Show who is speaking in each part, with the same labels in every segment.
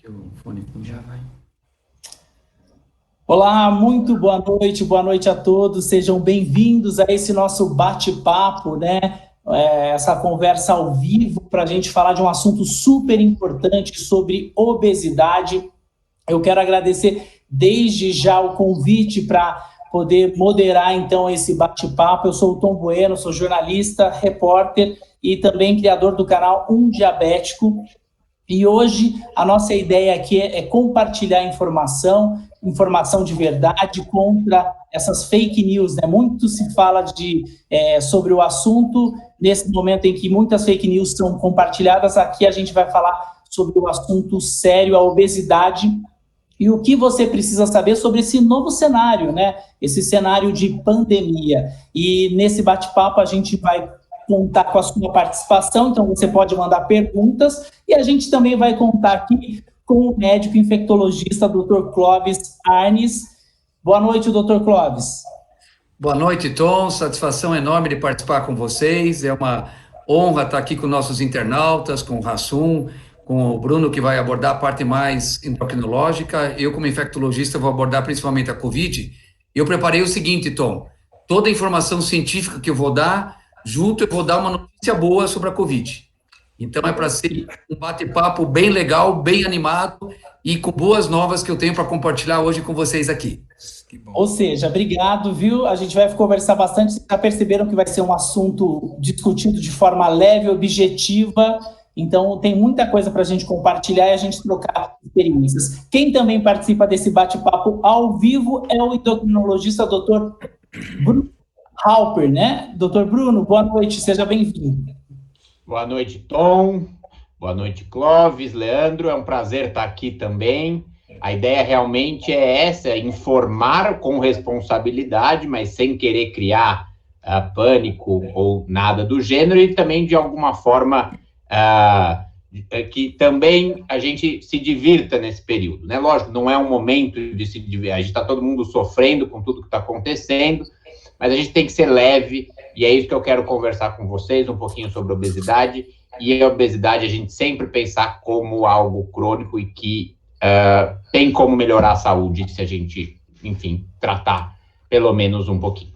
Speaker 1: Que o fone já vai.
Speaker 2: Olá, muito boa noite a todos, sejam bem-vindos a esse nosso bate-papo, né? Essa conversa ao vivo para a gente falar de um assunto super importante sobre obesidade. Eu quero agradecer desde já o convite para poder moderar então esse bate-papo. Eu sou o Tom Bueno, sou jornalista, repórter e também criador do canal Um Diabético. E hoje a nossa ideia aqui é compartilhar informação de verdade contra essas fake news, né? Muito se fala sobre o assunto, nesse momento em que muitas fake news são compartilhadas, aqui a gente vai falar sobre o assunto sério, a obesidade, e o que você precisa saber sobre esse novo cenário, né? Esse cenário de pandemia. E nesse bate-papo a gente vai contar com a sua participação, então você pode mandar perguntas, e a gente também vai contar aqui com o médico infectologista, Dr. Clóvis Arnes. Boa noite, Dr. Clóvis.
Speaker 1: Boa noite, Tom. Satisfação enorme de participar com vocês. É uma honra estar aqui com nossos internautas, com o Rassum, com o Bruno, que vai abordar a parte mais endocrinológica. Eu, como infectologista, vou abordar principalmente a Covid. Eu preparei o seguinte, Tom. Toda a informação científica que eu vou dar, junto eu vou dar uma notícia boa sobre a Covid. Então é para ser um bate-papo bem legal, bem animado e com boas novas que eu tenho para compartilhar hoje com vocês aqui.
Speaker 2: Ou seja, obrigado, viu? A gente vai conversar bastante. Vocês já perceberam que vai ser um assunto discutido de forma leve, objetiva. Então, tem muita coisa para a gente compartilhar e a gente trocar experiências. Quem também participa desse bate-papo ao vivo é o endocrinologista Dr. Bruno Halper, né? Dr. Bruno, boa noite, seja bem-vindo.
Speaker 3: Boa noite, Tom. Boa noite, Clóvis, Leandro. É um prazer estar aqui também. A ideia realmente é essa, informar com responsabilidade, mas sem querer criar pânico ou nada do gênero, e também, de alguma forma, que também a gente se divirta nesse período, né? Lógico, não é um momento de se divertir, a gente está todo mundo sofrendo com tudo que está acontecendo, mas a gente tem que ser leve, e é isso que eu quero conversar com vocês, um pouquinho sobre obesidade, e a obesidade a gente sempre pensar como algo crônico e que tem como melhorar a saúde se a gente, enfim, tratar pelo menos um pouquinho.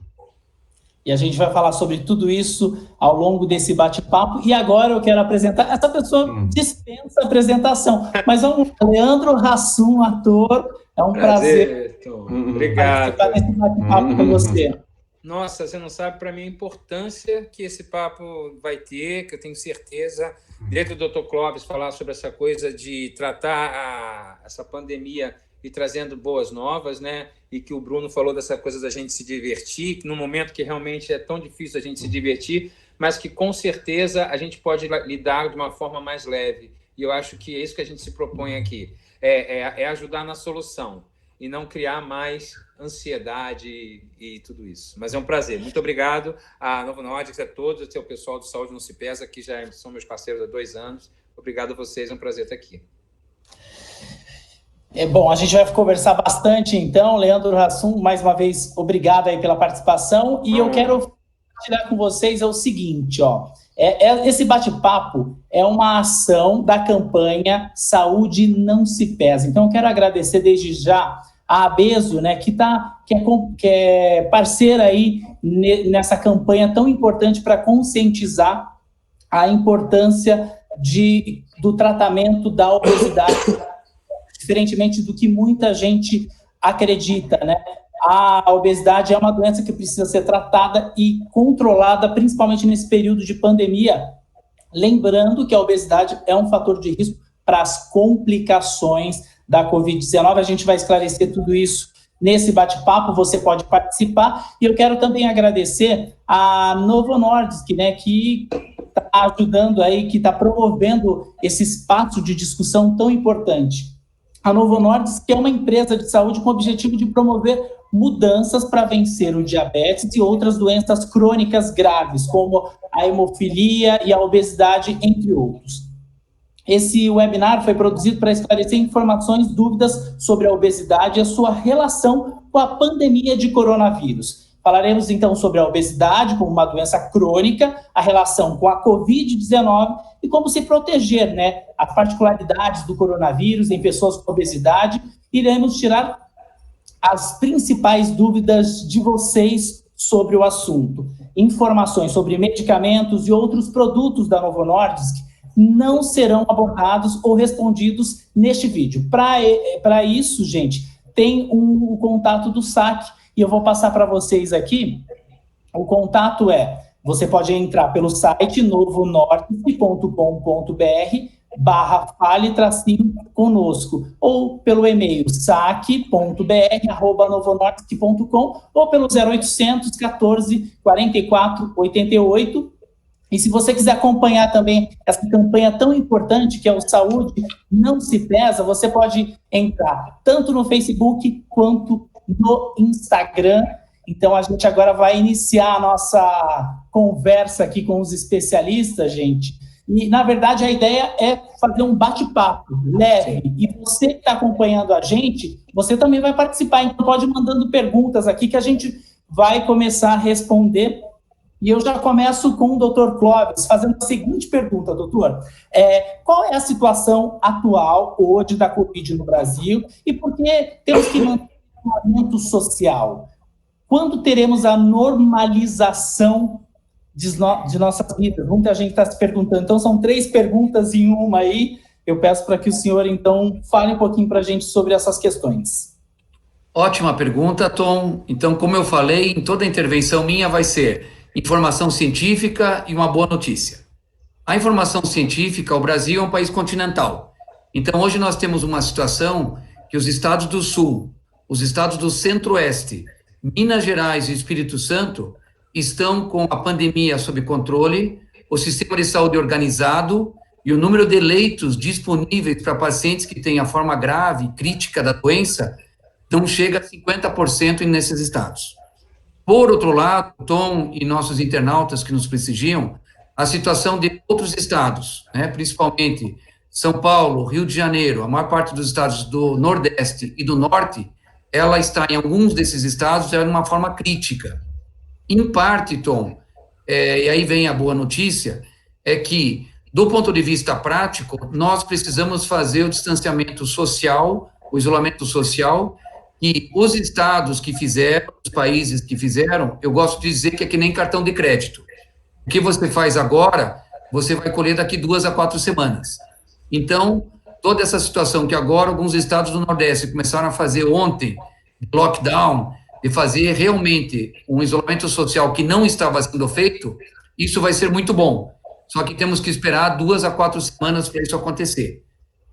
Speaker 2: E a gente vai falar sobre tudo isso ao longo desse bate-papo. E agora eu quero apresentar... Essa pessoa dispensa a apresentação. Mas vamos lá, Leandro Rassum, ator. É um prazer
Speaker 4: Obrigado.
Speaker 2: participar desse bate-papo com você.
Speaker 4: Nossa, você não sabe para mim a importância que esse papo vai ter, que eu tenho certeza, desde o Dr. Clóvis falar sobre essa coisa de tratar essa pandemia e trazendo boas novas, né? E que o Bruno falou dessa coisa da gente se divertir, que no momento que realmente é tão difícil a gente se divertir, mas que com certeza a gente pode lidar de uma forma mais leve. E eu acho que é isso que a gente se propõe aqui, é ajudar na solução e não criar mais ansiedade e tudo isso. Mas é um prazer. Muito obrigado a Novo Nordisk, a todos, ao pessoal do Saúde Não Se Pesa, que já são meus parceiros há 2 anos. Obrigado a vocês, é um prazer estar aqui.
Speaker 2: Bom, a gente vai conversar bastante, então. Leandro Rassum, mais uma vez, obrigado aí pela participação. E eu quero compartilhar com vocês o seguinte, ó. Esse bate-papo é uma ação da campanha Saúde Não Se Pesa. Então, eu quero agradecer desde já a Abeso, né, que é parceira aí nessa campanha tão importante para conscientizar a importância do tratamento da obesidade, diferentemente do que muita gente acredita, né? A obesidade é uma doença que precisa ser tratada e controlada, principalmente nesse período de pandemia. Lembrando que a obesidade é um fator de risco para as complicações da Covid-19. A gente vai esclarecer tudo isso nesse bate-papo, você pode participar. E eu quero também agradecer a Novo Nordisk, né, que está ajudando aí, que está promovendo esse espaço de discussão tão importante. A Novo Nordisk é uma empresa de saúde com o objetivo de promover mudanças para vencer o diabetes e outras doenças crônicas graves, como a hemofilia e a obesidade, entre outros. Esse webinar foi produzido para esclarecer informações, dúvidas sobre a obesidade e a sua relação com a pandemia de coronavírus. Falaremos, então, sobre a obesidade como uma doença crônica, a relação com a Covid-19 e como se proteger, né? As particularidades do coronavírus em pessoas com obesidade. Iremos tirar as principais dúvidas de vocês sobre o assunto. Informações sobre medicamentos e outros produtos da Novo Nordisk não serão abordados ou respondidos neste vídeo. Para isso, gente, tem o contato do SAC, e eu vou passar para vocês aqui. O contato você pode entrar pelo site novonordisk.com.br/fale-conosco, ou pelo e-mail sac.br@novonordisk.com, ou pelo 0800 14 44 88. E se você quiser acompanhar também essa campanha tão importante que é o Saúde Não Se Pesa, você pode entrar tanto no Facebook quanto no Instagram. Então, a gente agora vai iniciar a nossa conversa aqui com os especialistas, gente. E, na verdade, a ideia é fazer um bate-papo leve. E você que está acompanhando a gente, você também vai participar. Então, pode ir mandando perguntas aqui que a gente vai começar a responder. E eu já começo com o Dr. Clóvis, fazendo a seguinte pergunta, doutor. Qual é a situação atual hoje da Covid no Brasil e por que temos que manter o isolamento social? Quando teremos a normalização de nossas vidas? Muita gente está se perguntando. Então, são 3 perguntas em uma aí. Eu peço para que o senhor, então, fale um pouquinho para a gente sobre essas questões.
Speaker 1: Ótima pergunta, Tom. Então, como eu falei, em toda intervenção minha vai ser informação científica e uma boa notícia. A informação científica, o Brasil é um país continental. Então, hoje nós temos uma situação que os estados do Sul, os estados do Centro-Oeste, Minas Gerais e Espírito Santo estão com a pandemia sob controle, o sistema de saúde organizado e o número de leitos disponíveis para pacientes que têm a forma grave, crítica da doença, não chega a 50% nesses estados. Por outro lado, Tom e nossos internautas que nos prestigiam, a situação de outros estados, né, principalmente São Paulo, Rio de Janeiro, a maior parte dos estados do Nordeste e do Norte, ela está em alguns desses estados já de uma forma crítica. Em parte, Tom, e aí vem a boa notícia, é que, do ponto de vista prático, nós precisamos fazer o distanciamento social, o isolamento social, e os estados que fizeram, os países que fizeram, eu gosto de dizer que é que nem cartão de crédito. O que você faz agora, você vai colher daqui 2 a 4 semanas. Então, toda essa situação que agora alguns estados do Nordeste começaram a fazer ontem, lockdown, de fazer realmente um isolamento social que não estava sendo feito, isso vai ser muito bom. Só que temos que esperar 2 a 4 semanas para isso acontecer.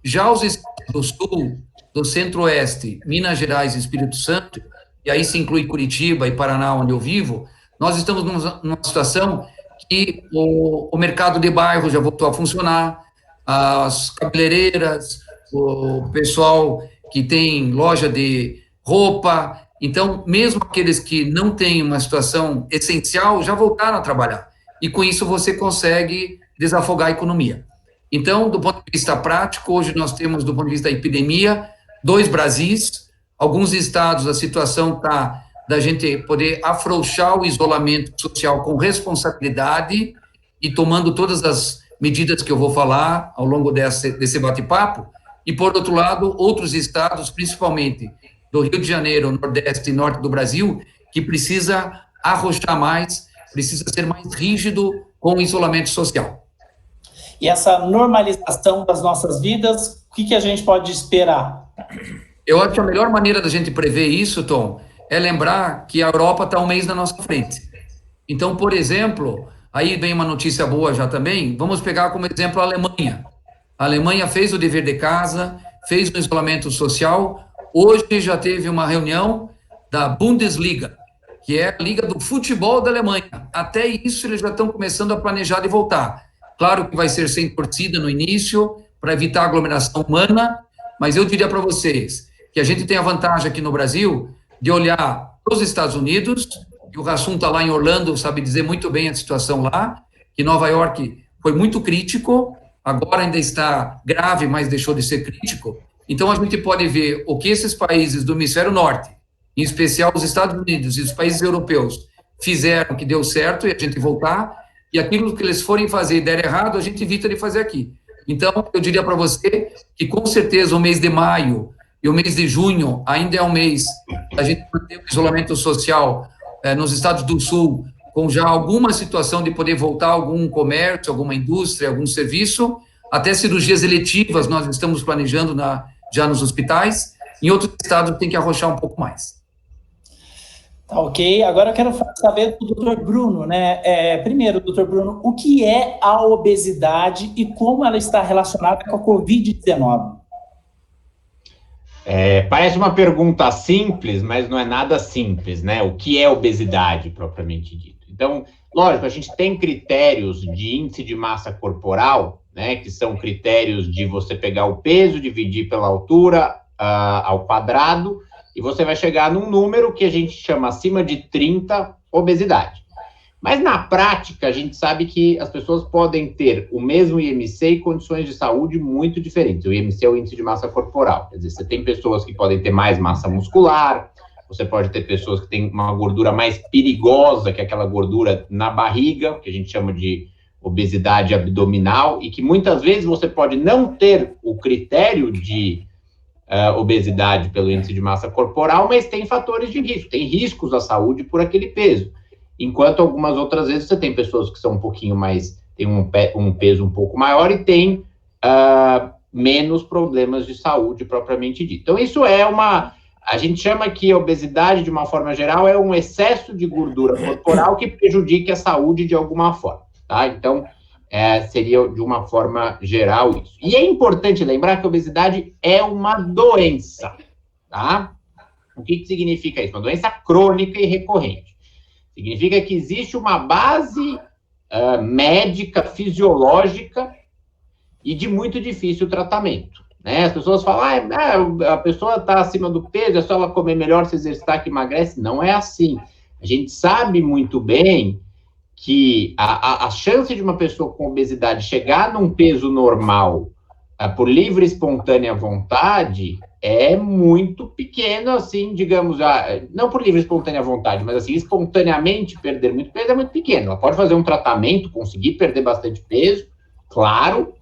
Speaker 1: Já os estados do Sul, do Centro-Oeste, Minas Gerais e Espírito Santo, e aí se inclui Curitiba e Paraná, onde eu vivo, nós estamos numa situação que o mercado de bairro já voltou a funcionar, as cabeleireiras, o pessoal que tem loja de roupa, então, mesmo aqueles que não têm uma situação essencial, já voltaram a trabalhar, e com isso você consegue desafogar a economia. Então, do ponto de vista prático, hoje nós temos, do ponto de vista da epidemia, 2 Brasis, alguns estados a situação está da gente poder afrouxar o isolamento social com responsabilidade e tomando todas as medidas que eu vou falar ao longo desse bate-papo, e, por outro lado, outros estados, principalmente do Rio de Janeiro, Nordeste e Norte do Brasil, que precisa arrochar mais, precisa ser mais rígido com o isolamento social.
Speaker 2: E essa normalização das nossas vidas, o que a gente pode esperar?
Speaker 1: Eu acho que a melhor maneira da gente prever isso, Tom, é lembrar que a Europa está um mês na nossa frente. Então, por exemplo, aí vem uma notícia boa já também, vamos pegar como exemplo a Alemanha. A Alemanha fez o dever de casa, fez o isolamento social, hoje já teve uma reunião da Bundesliga, que é a liga do futebol da Alemanha. Até isso eles já estão começando a planejar de voltar. Claro que vai ser sem torcida no início, para evitar aglomeração humana, mas eu diria para vocês que a gente tem a vantagem aqui no Brasil de olhar para os Estados Unidos, e o Rassum está lá em Orlando, sabe dizer muito bem a situação lá, que Nova York foi muito crítico, agora ainda está grave, mas deixou de ser crítico. Então, a gente pode ver o que esses países do hemisfério norte, em especial os Estados Unidos e os países europeus, fizeram que deu certo e a gente voltar, e aquilo que eles forem fazer e der errado, a gente evita de fazer aqui. Então, eu diria para você que, com certeza, o mês de maio e o mês de junho ainda é um mês a gente manter o isolamento social nos estados do Sul, com já alguma situação de poder voltar algum comércio, alguma indústria, algum serviço, até cirurgias eletivas nós estamos planejando já nos hospitais. Em outros estados tem que arrochar um pouco mais.
Speaker 2: Tá, ok. Agora eu quero saber do Dr. Bruno, né? Primeiro, Dr. Bruno, o que é a obesidade e como ela está relacionada com a Covid-19?
Speaker 3: Parece uma pergunta simples, mas não é nada simples, né? O que é obesidade, propriamente dito? Então, lógico, a gente tem critérios de índice de massa corporal, né? Que são critérios de você pegar o peso, dividir pela altura ao quadrado, e você vai chegar num número que a gente chama acima de 30, obesidade. Mas na prática, a gente sabe que as pessoas podem ter o mesmo IMC e condições de saúde muito diferentes. O IMC é o índice de massa corporal. Quer dizer, você tem pessoas que podem ter mais massa muscular, você pode ter pessoas que têm uma gordura mais perigosa, que é aquela gordura na barriga, que a gente chama de obesidade abdominal, e que muitas vezes você pode não ter o critério de obesidade pelo índice de massa corporal, mas tem fatores de risco, tem riscos à saúde por aquele peso. Enquanto algumas outras vezes você tem pessoas que são um pouquinho mais, tem um peso um pouco maior e tem menos problemas de saúde propriamente dito. Então isso é a gente chama que a obesidade de uma forma geral é um excesso de gordura corporal que prejudique a saúde de alguma forma, tá? Então seria de uma forma geral isso. E é importante lembrar que a obesidade é uma doença, tá? O que significa isso? Uma doença crônica e recorrente. Significa que existe uma base médica, fisiológica e de muito difícil tratamento, né? As pessoas falam, a pessoa está acima do peso, é só ela comer melhor, se exercitar que emagrece. Não é assim. A gente sabe muito bem que a chance de uma pessoa com obesidade chegar num peso normal por livre e espontânea vontade é muito pequeno, assim, digamos, não por livre e espontânea vontade, mas assim, espontaneamente perder muito peso é muito pequeno. Ela pode fazer um tratamento, conseguir perder bastante peso, claro,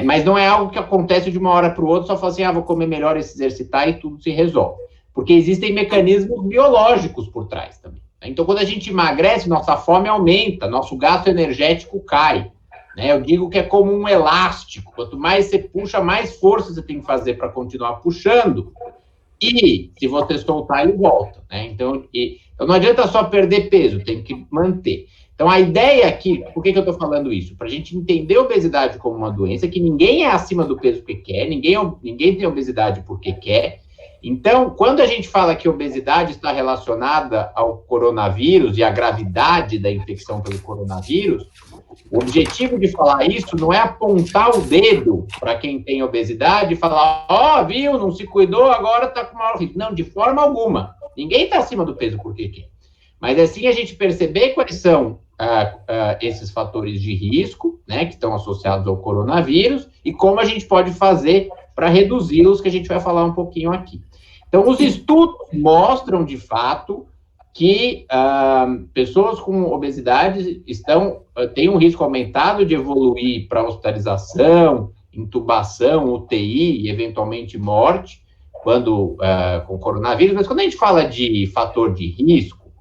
Speaker 3: mas não é algo que acontece de uma hora para o outro, só falar assim, vou comer melhor e se exercitar e tudo se resolve. Porque existem mecanismos biológicos por trás também. Então, quando a gente emagrece, nossa fome aumenta, nosso gasto energético cai. Né? Eu digo que é como um elástico. Quanto mais você puxa, mais força você tem que fazer para continuar puxando. E, se você soltar, ele volta. Né? Então, não adianta só perder peso, tem que manter. Então, a ideia aqui, por que eu estou falando isso? Para a gente entender a obesidade como uma doença, que ninguém é acima do peso que quer, ninguém tem obesidade porque quer. Então, quando a gente fala que a obesidade está relacionada ao coronavírus e à gravidade da infecção pelo coronavírus, o objetivo de falar isso não é apontar o dedo para quem tem obesidade e falar, viu, não se cuidou, agora está com maior risco. Não, de forma alguma. Ninguém está acima do peso porque quer. Mas assim a gente perceber quais são esses fatores de risco, né, que estão associados ao coronavírus e como a gente pode fazer para reduzi-los, que a gente vai falar um pouquinho aqui. Então, os estudos mostram, de fato, que pessoas com obesidade têm um risco aumentado de evoluir para hospitalização, intubação, UTI e, eventualmente, morte, com coronavírus. Mas quando a gente fala de fator de risco,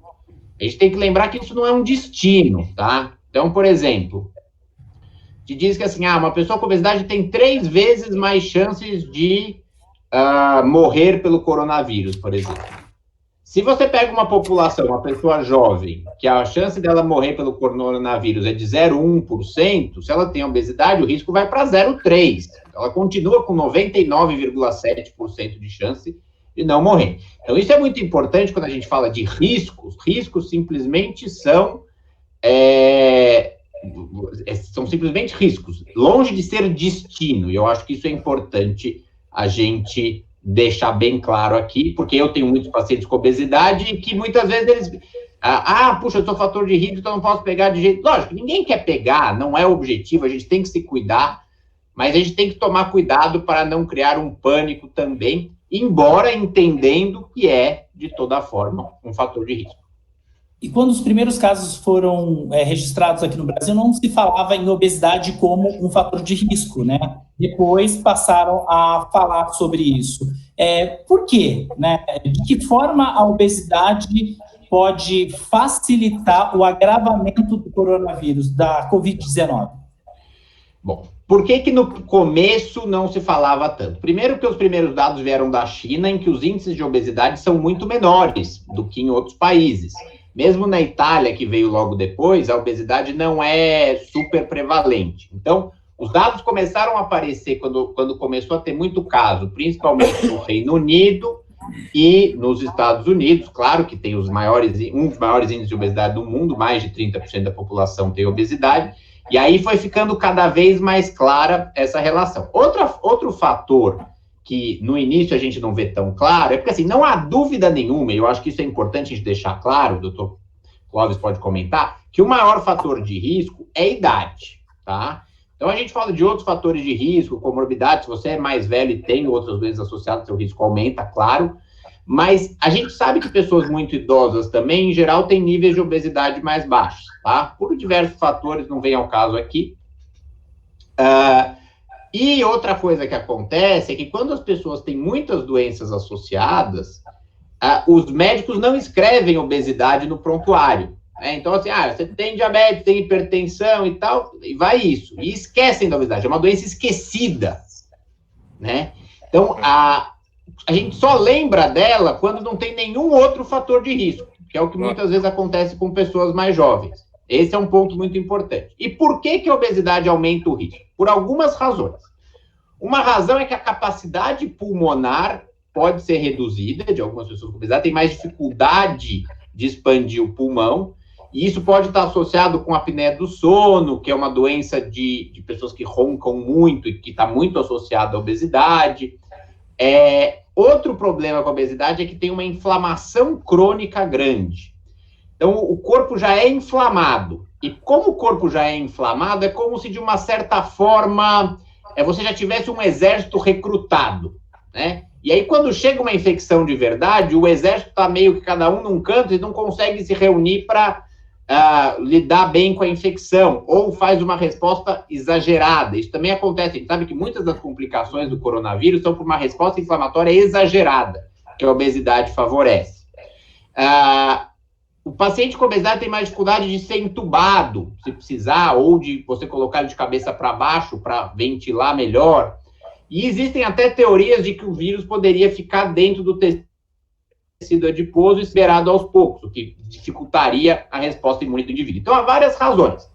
Speaker 3: a gente tem que lembrar que isso não é um destino, tá? Então, por exemplo, te diz que, assim, uma pessoa com obesidade tem 3 vezes mais chances de morrer pelo coronavírus, por exemplo. Se você pega uma população, uma pessoa jovem, que a chance dela morrer pelo coronavírus é de 0,1%, se ela tem obesidade, o risco vai para 0,3%. Ela continua com 99,7% de chance de não morrer. Então, isso é muito importante quando a gente fala de riscos. Riscos simplesmente são simplesmente riscos, longe de ser destino. E eu acho que isso é importante a gente deixar bem claro aqui, porque eu tenho muitos pacientes com obesidade e que muitas vezes eles... puxa, eu sou fator de risco, então não posso pegar de jeito... Lógico, ninguém quer pegar, não é o objetivo, a gente tem que se cuidar, mas a gente tem que tomar cuidado para não criar um pânico também, embora entendendo que é, de toda forma, um fator de risco.
Speaker 2: e quando os primeiros casos foram registrados aqui no Brasil, não se falava em obesidade como um fator de risco, né? Depois passaram a falar sobre isso. Por quê? Né? De que forma a obesidade pode facilitar o agravamento do coronavírus, da Covid-19?
Speaker 3: Bom, por que no começo não se falava tanto? Primeiro que os primeiros dados vieram da China, em que os índices de obesidade são muito menores do que em outros países. Mesmo na Itália, que veio logo depois, a obesidade não é super prevalente. Então, os dados começaram a aparecer quando começou a ter muito caso, principalmente no Reino Unido e nos Estados Unidos. Claro que tem um dos maiores índices de obesidade do mundo, mais de 30% da população tem obesidade, e aí foi ficando cada vez mais clara essa relação. Outro fator que no início a gente não vê tão claro, é porque assim, não há dúvida nenhuma, e eu acho que isso é importante a gente deixar claro, o doutor Clóvis pode comentar, que o maior fator de risco é a idade, tá? Então a gente fala de outros fatores de risco, comorbidade, se você é mais velho e tem outras doenças associadas, seu risco aumenta, claro, mas a gente sabe que pessoas muito idosas também, em geral, têm níveis de obesidade mais baixos, tá? Por diversos fatores, não vem ao caso aqui. E outra coisa que acontece é que quando as pessoas têm muitas doenças associadas, os médicos não escrevem obesidade no prontuário. Né? Então, assim, você tem diabetes, tem hipertensão e tal, e vai isso. E esquecem da obesidade, é uma doença esquecida. Né? Então, a gente só lembra dela quando não tem nenhum outro fator de risco, que é o que muitas vezes acontece com pessoas mais jovens. Esse é um ponto muito importante. E por que a obesidade aumenta o risco? Por algumas razões. Uma razão é que a capacidade pulmonar pode ser reduzida, de algumas pessoas com obesidade, tem mais dificuldade de expandir o pulmão, e isso pode estar associado com a apneia do sono, que é uma doença de pessoas que roncam muito e que está muito associada à obesidade. Outro problema com a obesidade é que tem uma inflamação crônica grande. Então, o corpo já é inflamado. E como o corpo já é inflamado, é como se, de uma certa forma, você já tivesse um exército recrutado, né? E aí, quando chega uma infecção de verdade, o exército está meio que cada um num canto e não consegue se reunir para lidar bem com a infecção, ou faz uma resposta exagerada. Isso também acontece. A gente sabe que muitas das complicações do coronavírus são por uma resposta inflamatória exagerada, que a obesidade favorece. O paciente com obesidade tem mais dificuldade de ser entubado, se precisar, ou de você colocar ele de cabeça para baixo para ventilar melhor. E existem até teorias de que o vírus poderia ficar dentro do tecido adiposo e esperado aos poucos, o que dificultaria a resposta imune do indivíduo. Então, há várias razões.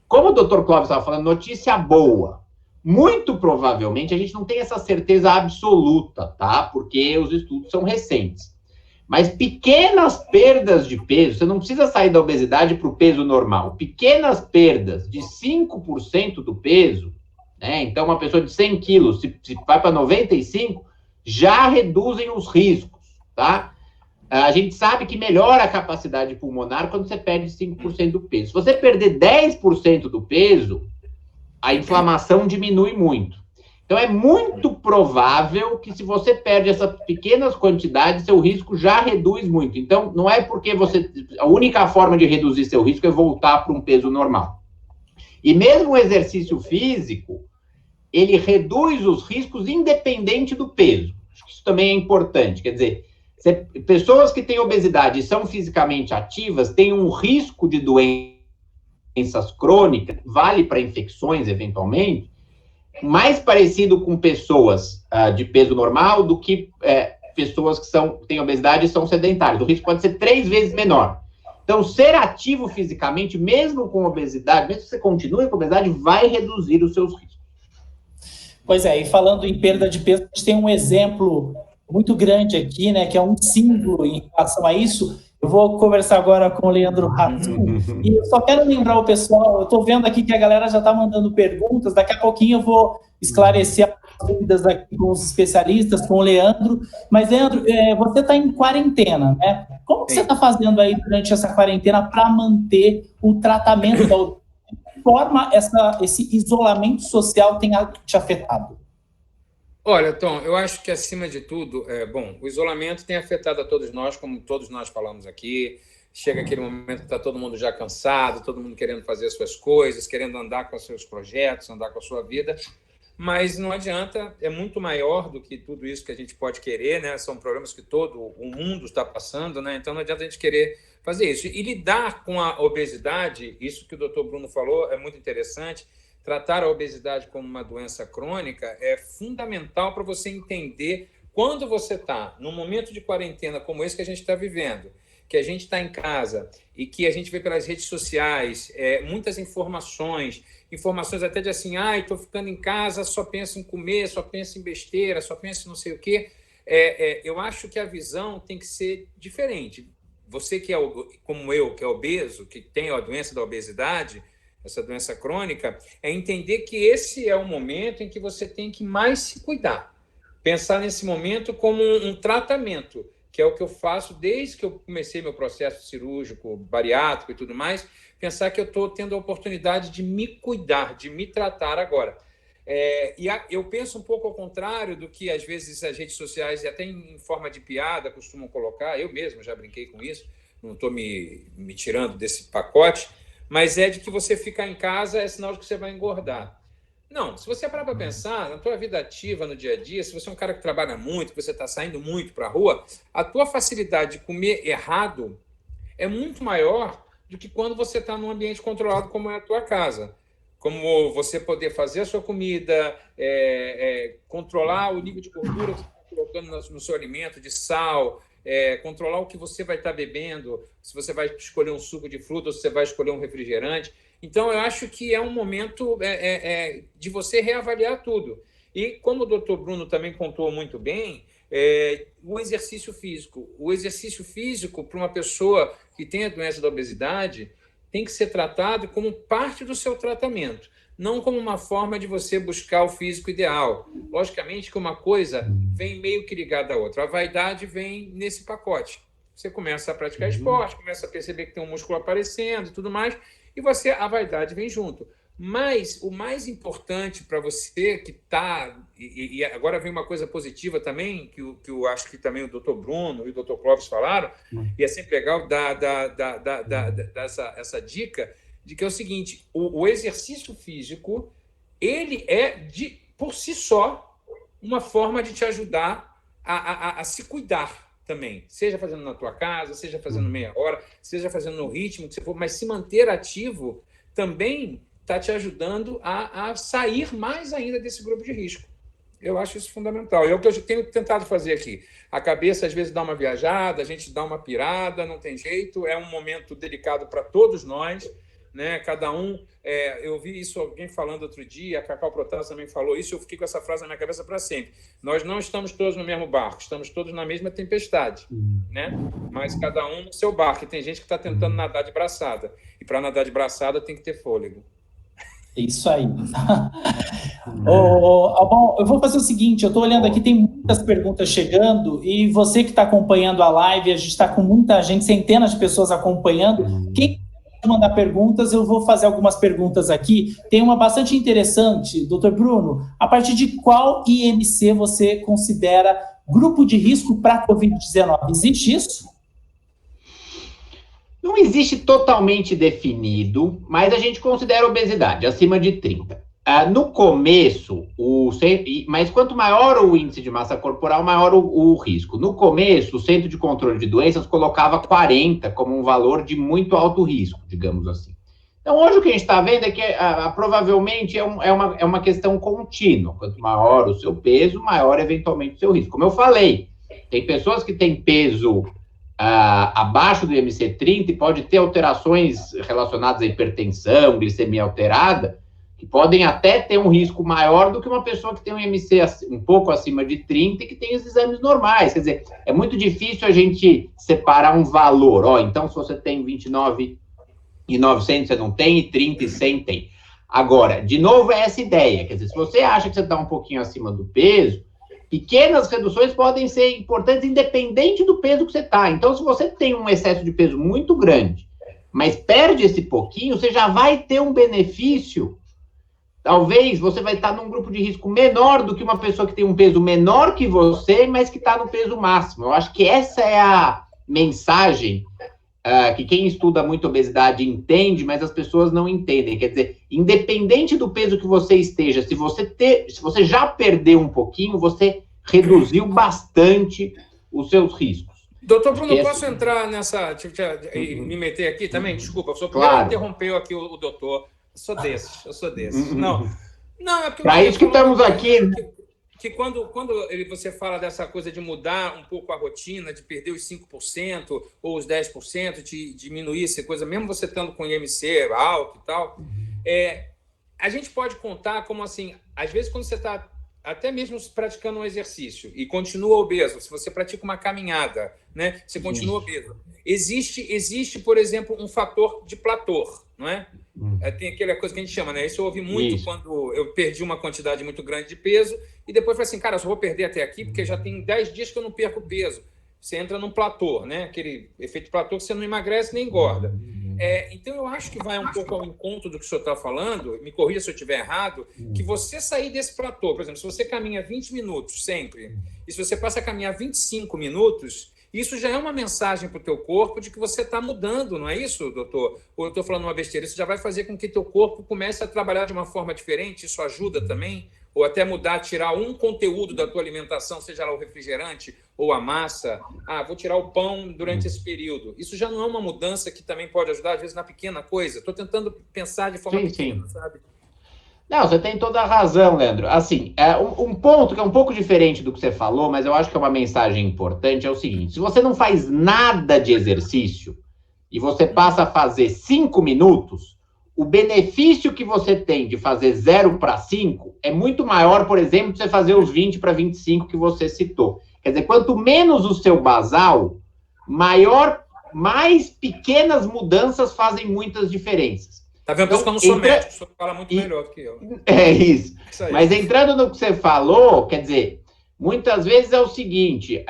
Speaker 3: Como o Dr. Clóvis estava falando, notícia boa. Muito provavelmente, a gente não tem essa certeza absoluta, tá? Porque os estudos são recentes. Mas pequenas perdas de peso, você não precisa sair da obesidade para o peso normal. Pequenas perdas de 5% do peso, né? Então, uma pessoa de 100 quilos, se vai para 95, já reduzem os riscos, tá? A gente sabe que melhora a capacidade pulmonar quando você perde 5% do peso. Se você perder 10% do peso, a inflamação diminui muito. Então, é muito provável que, se você perde essas pequenas quantidades, seu risco já reduz muito. Então, não é porque a única forma de reduzir seu risco é voltar para um peso normal. E mesmo o exercício físico, ele reduz os riscos independente do peso. Acho que isso também é importante. Quer dizer, pessoas que têm obesidade e são fisicamente ativas têm um risco de doenças crônicas, vale para infecções, eventualmente, mais parecido com pessoas de peso normal do que pessoas que têm obesidade e são sedentárias. O risco pode ser 3 vezes menor. Então, ser ativo fisicamente, mesmo com obesidade, mesmo que você continue com obesidade, vai reduzir os seus riscos.
Speaker 2: Pois é, e falando em perda de peso, a gente tem um exemplo muito grande aqui, né, que é um símbolo em relação a isso. Eu vou conversar agora com o Leandro Hassum, e eu só quero lembrar o pessoal, eu estou vendo aqui que a galera já está mandando perguntas, daqui a pouquinho eu vou esclarecer as dúvidas aqui com os especialistas, com o Leandro, mas, Leandro, você está em quarentena, né? Como que você está fazendo aí durante essa quarentena para manter o tratamento da obesidade? De que forma esse isolamento social tem te afetado?
Speaker 4: Olha, Tom, eu acho que, acima de tudo, o isolamento tem afetado a todos nós, como todos nós falamos aqui. chega aquele momento que está todo mundo já cansado, todo mundo querendo fazer as suas coisas, querendo andar com os seus projetos, andar com a sua vida, mas não adianta, é muito maior do que tudo isso que a gente pode querer, né? São problemas que todo o mundo está passando, né? Então não adianta a gente querer fazer isso. E lidar com a obesidade, isso que o doutor Bruno falou é muito interessante. Tratar a obesidade como uma doença crônica é fundamental para você entender quando você está num momento de quarentena como esse que a gente está vivendo, que a gente está em casa e que a gente vê pelas redes sociais muitas informações até de assim, estou ficando em casa, só penso em comer, só penso em besteira, só penso em não sei o quê. Eu acho que a visão tem que ser diferente. Você que como eu, que é obeso, que tem a doença da obesidade, essa doença crônica, é entender que esse é o momento em que você tem que mais se cuidar. Pensar nesse momento como um tratamento, que é o que eu faço desde que eu comecei meu processo cirúrgico, bariátrico e tudo mais, pensar que eu estou tendo a oportunidade de me cuidar, de me tratar agora. Eu penso um pouco ao contrário do que, às vezes, as redes sociais, até em forma de piada, costumam colocar. Eu mesmo já brinquei com isso, não estou me tirando desse pacote, mas é de que você ficar em casa é sinal de que você vai engordar. Não, se você parar para pensar, na tua vida ativa, no dia a dia, se você é um cara que trabalha muito, que você está saindo muito para a rua, a tua facilidade de comer errado é muito maior do que quando você está num ambiente controlado como é a tua casa. Como você poder fazer a sua comida, controlar o nível de gordura que você está colocando no seu alimento, de sal, controlar o que você vai estar bebendo, se você vai escolher um suco de fruta ou se você vai escolher um refrigerante. Então, eu acho que é um momento de você reavaliar tudo. E como o doutor Bruno também contou muito bem, o exercício físico. O exercício físico, para uma pessoa que tem a doença da obesidade, tem que ser tratado como parte do seu tratamento, não como uma forma de você buscar o físico ideal. Logicamente que uma coisa vem meio que ligada à outra. A vaidade vem nesse pacote. Você começa a praticar esporte, começa a perceber que tem um músculo aparecendo e tudo mais, e a vaidade vem junto. Mas o mais importante para você que está... E agora vem uma coisa positiva também, que eu acho que também o doutor Bruno e o doutor Clóvis falaram, e é sempre legal dar essa dica, de que é o seguinte, o exercício físico, ele por si só, uma forma de te ajudar a se cuidar também, seja fazendo na tua casa, seja fazendo meia hora, seja fazendo no ritmo que você for, mas se manter ativo também está te ajudando a sair mais ainda desse grupo de risco. Eu acho isso fundamental. É o que eu tenho tentado fazer aqui. A cabeça, às vezes, dá uma viajada, a gente dá uma pirada, não tem jeito. É um momento delicado para todos nós, né? Cada um... eu vi isso alguém falando outro dia, a Cacau Protásio também falou isso, eu fiquei com essa frase na minha cabeça para sempre. Nós não estamos todos no mesmo barco, estamos todos na mesma tempestade, né? Mas cada um no seu barco. E tem gente que está tentando nadar de braçada. E para nadar de braçada tem que ter fôlego.
Speaker 2: Isso aí. Bom, eu vou fazer o seguinte, eu estou olhando aqui, tem muitas perguntas chegando, e você que está acompanhando a live, a gente está com muita gente, centenas de pessoas acompanhando. Quem mandar perguntas, eu vou fazer algumas perguntas aqui. Tem uma bastante interessante, doutor Bruno, a partir de qual IMC você considera grupo de risco para a Covid-19? Existe isso?
Speaker 3: Não existe totalmente definido, mas a gente considera obesidade acima de 30. No começo, mas quanto maior o índice de massa corporal, maior o risco. No começo, o Centro de Controle de Doenças colocava 40 como um valor de muito alto risco, digamos assim. Então, hoje o que a gente está vendo é que provavelmente é uma questão contínua. Quanto maior o seu peso, maior eventualmente o seu risco. Como eu falei, tem pessoas que têm peso abaixo do IMC30 e pode ter alterações relacionadas à hipertensão, glicemia alterada, que podem até ter um risco maior do que uma pessoa que tem um IMC um pouco acima de 30 e que tem os exames normais. Quer dizer, é muito difícil a gente separar um valor. Então, se você tem 29.900, você não tem, e 30 e 100 tem. Agora, de novo, é essa ideia. Quer dizer, se você acha que você está um pouquinho acima do peso, pequenas reduções podem ser importantes, independente do peso que você está. Então, se você tem um excesso de peso muito grande, mas perde esse pouquinho, você já vai ter um benefício. Talvez você vai estar num grupo de risco menor do que uma pessoa que tem um peso menor que você, mas que está no peso máximo. Eu acho que essa é a mensagem que quem estuda muito obesidade entende, mas as pessoas não entendem. Quer dizer, independente do peso que você esteja, se você já perdeu um pouquinho, você reduziu bastante os seus riscos.
Speaker 4: Doutor Bruno, posso entrar nessa... e me meter aqui também? Desculpa, o senhor primeiro interrompeu aqui o doutor. Eu sou desses. Não, é porque...
Speaker 3: Para isso que estamos aqui...
Speaker 4: Que quando você fala dessa coisa de mudar um pouco a rotina, de perder os 5% ou os 10%, de diminuir essa coisa, mesmo você estando com IMC alto e tal, a gente pode contar como assim, às vezes quando você está até mesmo praticando um exercício e continua obeso, se você pratica uma caminhada, né, você continua obeso. Existe, por exemplo, um fator de platô, não é? Tem aquela coisa que a gente chama, né? Isso eu ouvi muito quando eu perdi uma quantidade muito grande de peso e depois falei assim, cara, eu só vou perder até aqui porque já tem 10 dias que eu não perco peso. Você entra num platô, né? Aquele efeito platô que você não emagrece nem engorda. Então, eu acho que vai um pouco ao encontro do que o senhor está falando, me corrija se eu estiver errado, que você sair desse platô, por exemplo, se você caminha 20 minutos sempre, e se você passa a caminhar 25 minutos, isso já é uma mensagem para o teu corpo de que você está mudando, não é isso, doutor? Ou eu estou falando uma besteira? Isso já vai fazer com que teu corpo comece a trabalhar de uma forma diferente, isso ajuda também? Ou até mudar, tirar um conteúdo da tua alimentação, seja lá o refrigerante ou a massa. Vou tirar o pão durante esse período. Isso já não é uma mudança que também pode ajudar, às vezes, na pequena coisa? Estou tentando pensar de forma pequena, sabe?
Speaker 3: Não, você tem toda a razão, Leandro. Assim, um ponto que é um pouco diferente do que você falou, mas eu acho que é uma mensagem importante, é o seguinte: se você não faz nada de exercício e você passa a fazer 5 minutos, o benefício que você tem de fazer 0 para 5 é muito maior, por exemplo, de você fazer os 20 para 25 que você citou. Quer dizer, quanto menos o seu basal, mais pequenas mudanças fazem muitas diferenças.
Speaker 4: Tá vendo? Por isso que eu não sou médico, o senhor fala muito melhor do que eu.
Speaker 3: É isso. Mas entrando no que você falou, quer dizer, muitas vezes é o seguinte,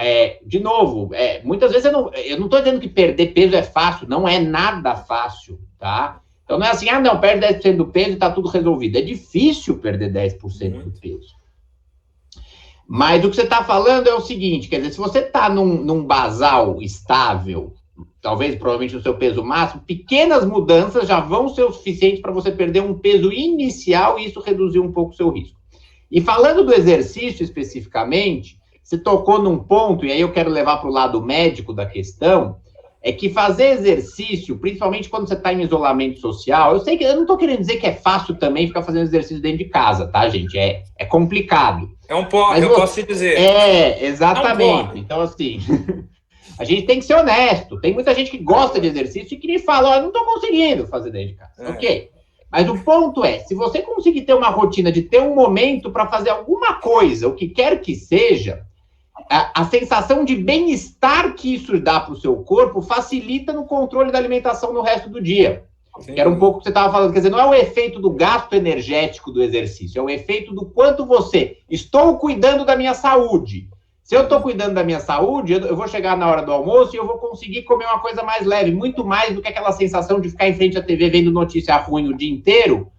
Speaker 3: de novo, muitas vezes eu não estou dizendo que perder peso é fácil, não é nada fácil, tá? Então não é assim, não, perde 10% do peso e está tudo resolvido. É difícil perder 10% do peso. Mas o que você está falando é o seguinte, quer dizer, se você está num basal estável, provavelmente no seu peso máximo, pequenas mudanças já vão ser o suficiente para você perder um peso inicial e isso reduzir um pouco o seu risco. E falando do exercício especificamente, você tocou num ponto, e aí eu quero levar para o lado médico da questão, é que fazer exercício, principalmente quando você está em isolamento social, eu sei que eu não estou querendo dizer que é fácil também ficar fazendo exercício dentro de casa, tá, gente? É complicado.
Speaker 4: Eu posso te dizer.
Speaker 3: Exatamente. Então, assim, a gente tem que ser honesto. Tem muita gente que gosta de exercício e que fala, eu não estou conseguindo fazer dentro de casa. Ok. Mas o ponto é, se você conseguir ter uma rotina de ter um momento para fazer alguma coisa, o que quer que seja, a sensação de bem-estar que isso dá para o seu corpo facilita no controle da alimentação no resto do dia. Que era um pouco o que você estava falando, quer dizer, não é o efeito do gasto energético do exercício, é o efeito do quanto estou cuidando da minha saúde. Se eu estou cuidando da minha saúde, eu vou chegar na hora do almoço e eu vou conseguir comer uma coisa mais leve, muito mais do que aquela sensação de ficar em frente à TV vendo notícia ruim o dia inteiro,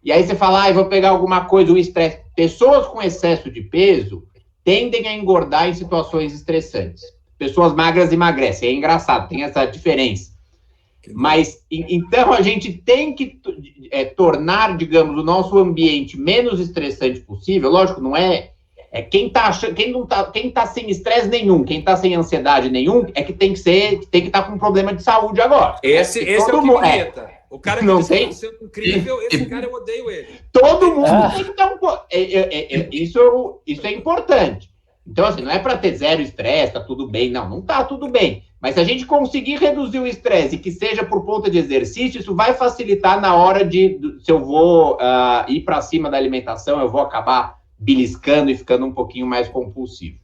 Speaker 3: e aí você fala, eu vou pegar alguma coisa, o estresse. Pessoas com excesso de peso tendem a engordar em situações estressantes. Pessoas magras emagrecem, é engraçado, tem essa diferença. Mas, então, a gente tem que tornar, digamos, o nosso ambiente menos estressante possível. Lógico, não é quem tá sem estresse nenhum, quem tá sem ansiedade nenhum, é que tem que estar com um problema de saúde agora.
Speaker 4: Esse é o que me irrita. O cara que
Speaker 3: não
Speaker 4: diz que é incrível, esse cara eu odeio ele.
Speaker 3: Todo mundo tem que dar isso é importante. Então, assim, não é para ter 0 estresse, tá tudo bem. Não tá tudo bem. Mas se a gente conseguir reduzir o estresse, que seja por conta de exercício, isso vai facilitar na hora se eu vou ir para cima da alimentação, eu vou acabar beliscando e ficando um pouquinho mais compulsivo.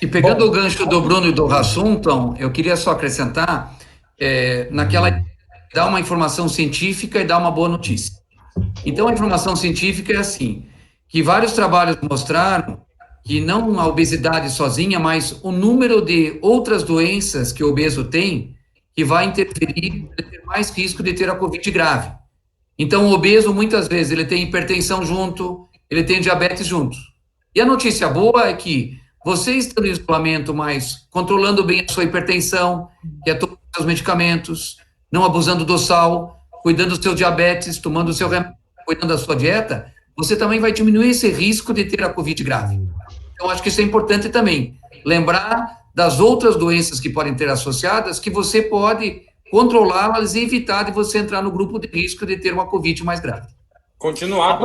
Speaker 1: E pegando o gancho do Bruno e do Rassum, então, eu queria só acrescentar, dar uma informação científica e dar uma boa notícia. Então, a informação científica é assim, que vários trabalhos mostraram que não a obesidade sozinha, mas o número de outras doenças que o obeso tem, que vai interferir, ele ter mais risco de ter a Covid grave. Então, o obeso, muitas vezes, ele tem hipertensão junto, ele tem diabetes junto. E a notícia boa é que você estando em isolamento, mas controlando bem a sua hipertensão, que é tomando seus medicamentos, não abusando do sal, cuidando do seu diabetes, tomando o seu remédio, cuidando da sua dieta, você também vai diminuir esse risco de ter a Covid grave. Então, acho que isso é importante também. Lembrar das outras doenças que podem ter associadas, que você pode controlá-las e evitar de você entrar no grupo de risco de ter uma Covid mais grave.
Speaker 4: Continuar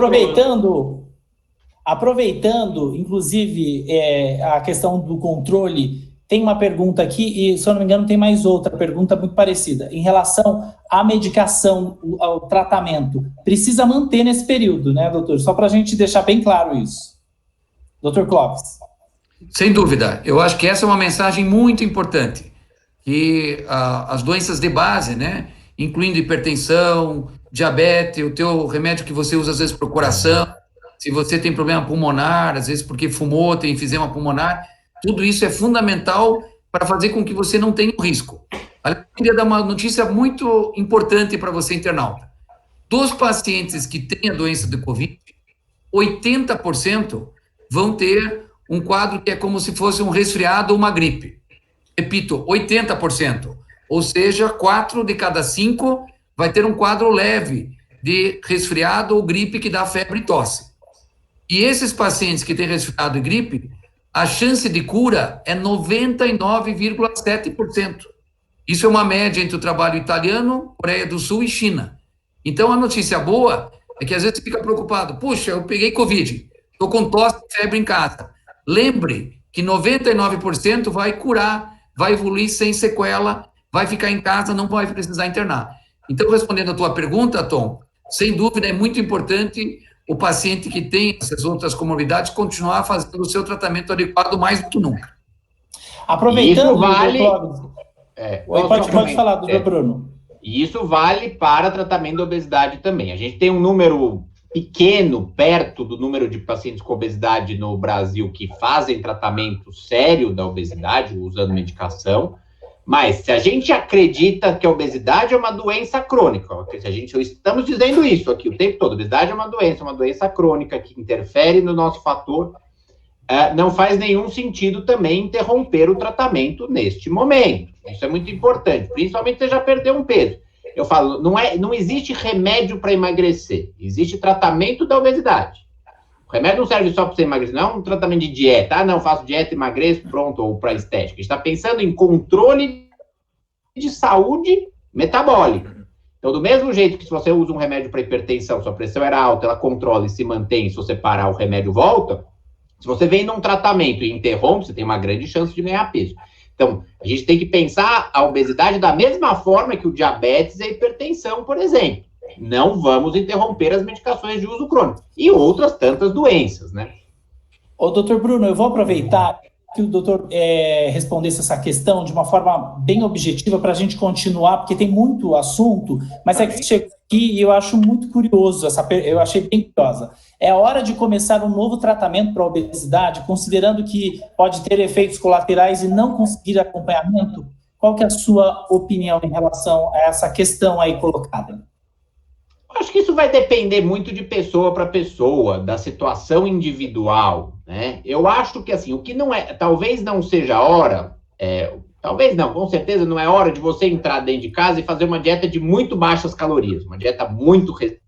Speaker 2: Aproveitando, inclusive, a questão do controle, tem uma pergunta aqui, e, se eu não me engano, tem mais outra pergunta muito parecida. Em relação à medicação, ao tratamento, precisa manter nesse período, né, doutor? Só para a gente deixar bem claro isso. Doutor Clóvis.
Speaker 1: Sem dúvida. Eu acho que essa é uma mensagem muito importante. Que as doenças de base, né, incluindo hipertensão, diabetes, o teu remédio que você usa às vezes para o coração, se você tem problema pulmonar, às vezes porque fumou, tem enfisema pulmonar, tudo isso é fundamental para fazer com que você não tenha um risco. Eu queria dar uma notícia muito importante para você, internauta. Dos pacientes que têm a doença de Covid, 80% vão ter um quadro que é como se fosse um resfriado ou uma gripe. Repito, 80%. Ou seja, 4 de cada 5 vai ter um quadro leve de resfriado ou gripe que dá febre e tosse. E esses pacientes que têm resfriado e gripe, a chance de cura é 99,7%. Isso é uma média entre o trabalho italiano, Coreia do Sul e China. Então, a notícia boa é que às vezes você fica preocupado. Puxa, eu peguei Covid, estou com tosse e febre em casa. Lembre que 99% vai curar, vai evoluir sem sequela, vai ficar em casa, não vai precisar internar. Então, respondendo a tua pergunta, Tom, sem dúvida é muito importante o paciente que tem essas outras comorbidades continuar fazendo o seu tratamento adequado mais do que nunca.
Speaker 2: Aproveitando,
Speaker 3: isso vale...
Speaker 2: Pode falar, doutor Bruno.
Speaker 3: E isso vale para tratamento da obesidade também. A gente tem um número pequeno, perto do número de pacientes com obesidade no Brasil que fazem tratamento sério da obesidade, usando medicação, mas se a gente acredita que a obesidade é uma doença crônica, estamos dizendo isso aqui o tempo todo, a obesidade é uma doença crônica que interfere no nosso fator, não faz nenhum sentido também interromper o tratamento neste momento. Isso é muito importante, principalmente se você já perdeu um peso. Eu falo, não existe remédio para emagrecer, existe tratamento da obesidade. O remédio não serve só para você emagrecer, não é um tratamento de dieta. Ah, não, faço dieta, emagreço, pronto, ou para estética. A gente está pensando em controle de saúde metabólica. Então, do mesmo jeito que se você usa um remédio para hipertensão, sua pressão era alta, ela controla e se mantém, se você parar, o remédio volta. Se você vem num tratamento e interrompe, você tem uma grande chance de ganhar peso. Então, a gente tem que pensar a obesidade da mesma forma que o diabetes e a hipertensão, por exemplo. Não vamos interromper as medicações de uso crônico. E outras tantas doenças, né?
Speaker 2: Ô, doutor Bruno, eu vou aproveitar que o doutor respondesse essa questão de uma forma bem objetiva para a gente continuar, porque tem muito assunto, mas é que chegou aqui e eu acho muito curioso, eu achei bem curiosa. É hora de começar um novo tratamento para a obesidade, considerando que pode ter efeitos colaterais e não conseguir acompanhamento? Qual que é a sua opinião em relação a essa questão aí colocada?
Speaker 3: Acho que isso vai depender muito de pessoa para pessoa, da situação individual, né? Eu acho que, assim, o que não é, talvez não seja a hora, talvez não, com certeza não é hora de você entrar dentro de casa e fazer uma dieta de muito baixas calorias, uma dieta muito restrita.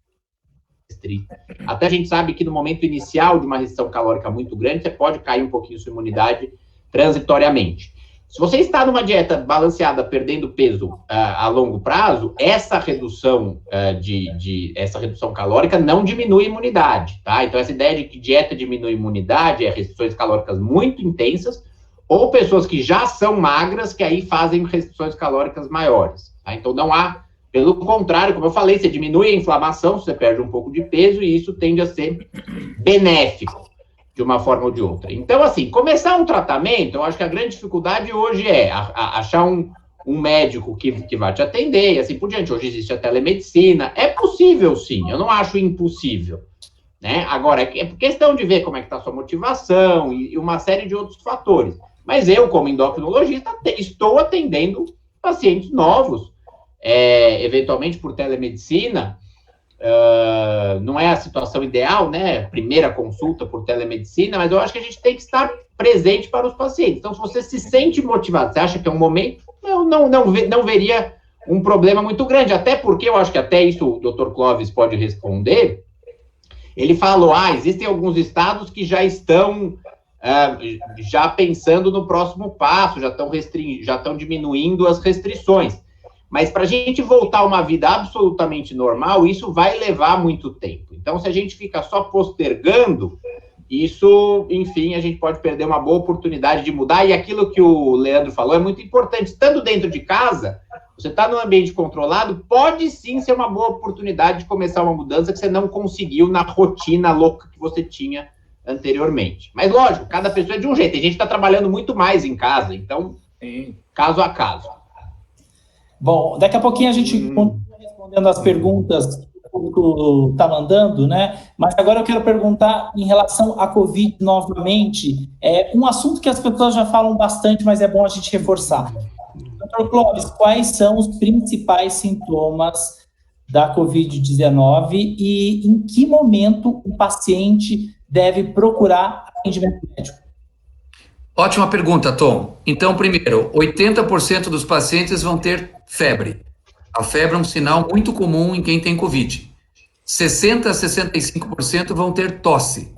Speaker 3: Até a gente sabe que no momento inicial de uma restrição calórica muito grande, você pode cair um pouquinho sua imunidade transitoriamente. Se você está numa dieta balanceada, perdendo peso a longo prazo, essa redução essa redução calórica não diminui a imunidade, tá? Então, essa ideia de que dieta diminui a imunidade, restrições calóricas muito intensas, ou pessoas que já são magras, que aí fazem restrições calóricas maiores, tá? Então, não há, pelo contrário, como eu falei, você diminui a inflamação, você perde um pouco de peso, e isso tende a ser benéfico, de uma forma ou de outra. Então, assim, começar um tratamento, eu acho que a grande dificuldade hoje é achar um médico que vai te atender, e assim por diante. Hoje existe a telemedicina, é possível sim, eu não acho impossível, né? Agora, é questão de ver como é que está a sua motivação e uma série de outros fatores. Mas eu, como endocrinologista, estou atendendo pacientes novos, eventualmente por telemedicina. Não é a situação ideal, né? Primeira consulta por telemedicina, mas eu acho que a gente tem que estar presente para os pacientes. Então, se você se sente motivado, você acha que é um momento, eu não veria um problema muito grande, até porque eu acho que até isso o Dr. Clóvis pode responder. Ele falou, existem alguns estados que já estão já pensando no próximo passo, já estão diminuindo as restrições. Mas para a gente voltar a uma vida absolutamente normal, isso vai levar muito tempo. Então, se a gente fica só postergando, isso, enfim, a gente pode perder uma boa oportunidade de mudar. E aquilo que o Leandro falou é muito importante. Estando dentro de casa, você está num ambiente controlado, pode sim ser uma boa oportunidade de começar uma mudança que você não conseguiu na rotina louca que você tinha anteriormente. Mas, lógico, cada pessoa é de um jeito. A gente está trabalhando muito mais em casa, então, caso a caso.
Speaker 2: Bom, daqui a pouquinho a gente continua respondendo as perguntas que o público está mandando, né? Mas agora eu quero perguntar em relação à Covid novamente, um assunto que as pessoas já falam bastante, mas é bom a gente reforçar. Dr. Clóvis, quais são os principais sintomas da Covid-19 e em que momento o paciente deve procurar atendimento médico?
Speaker 1: Ótima pergunta, Tom. Então, primeiro, 80% dos pacientes vão ter febre. A febre é um sinal muito comum em quem tem Covid. 60% a 65% vão ter tosse.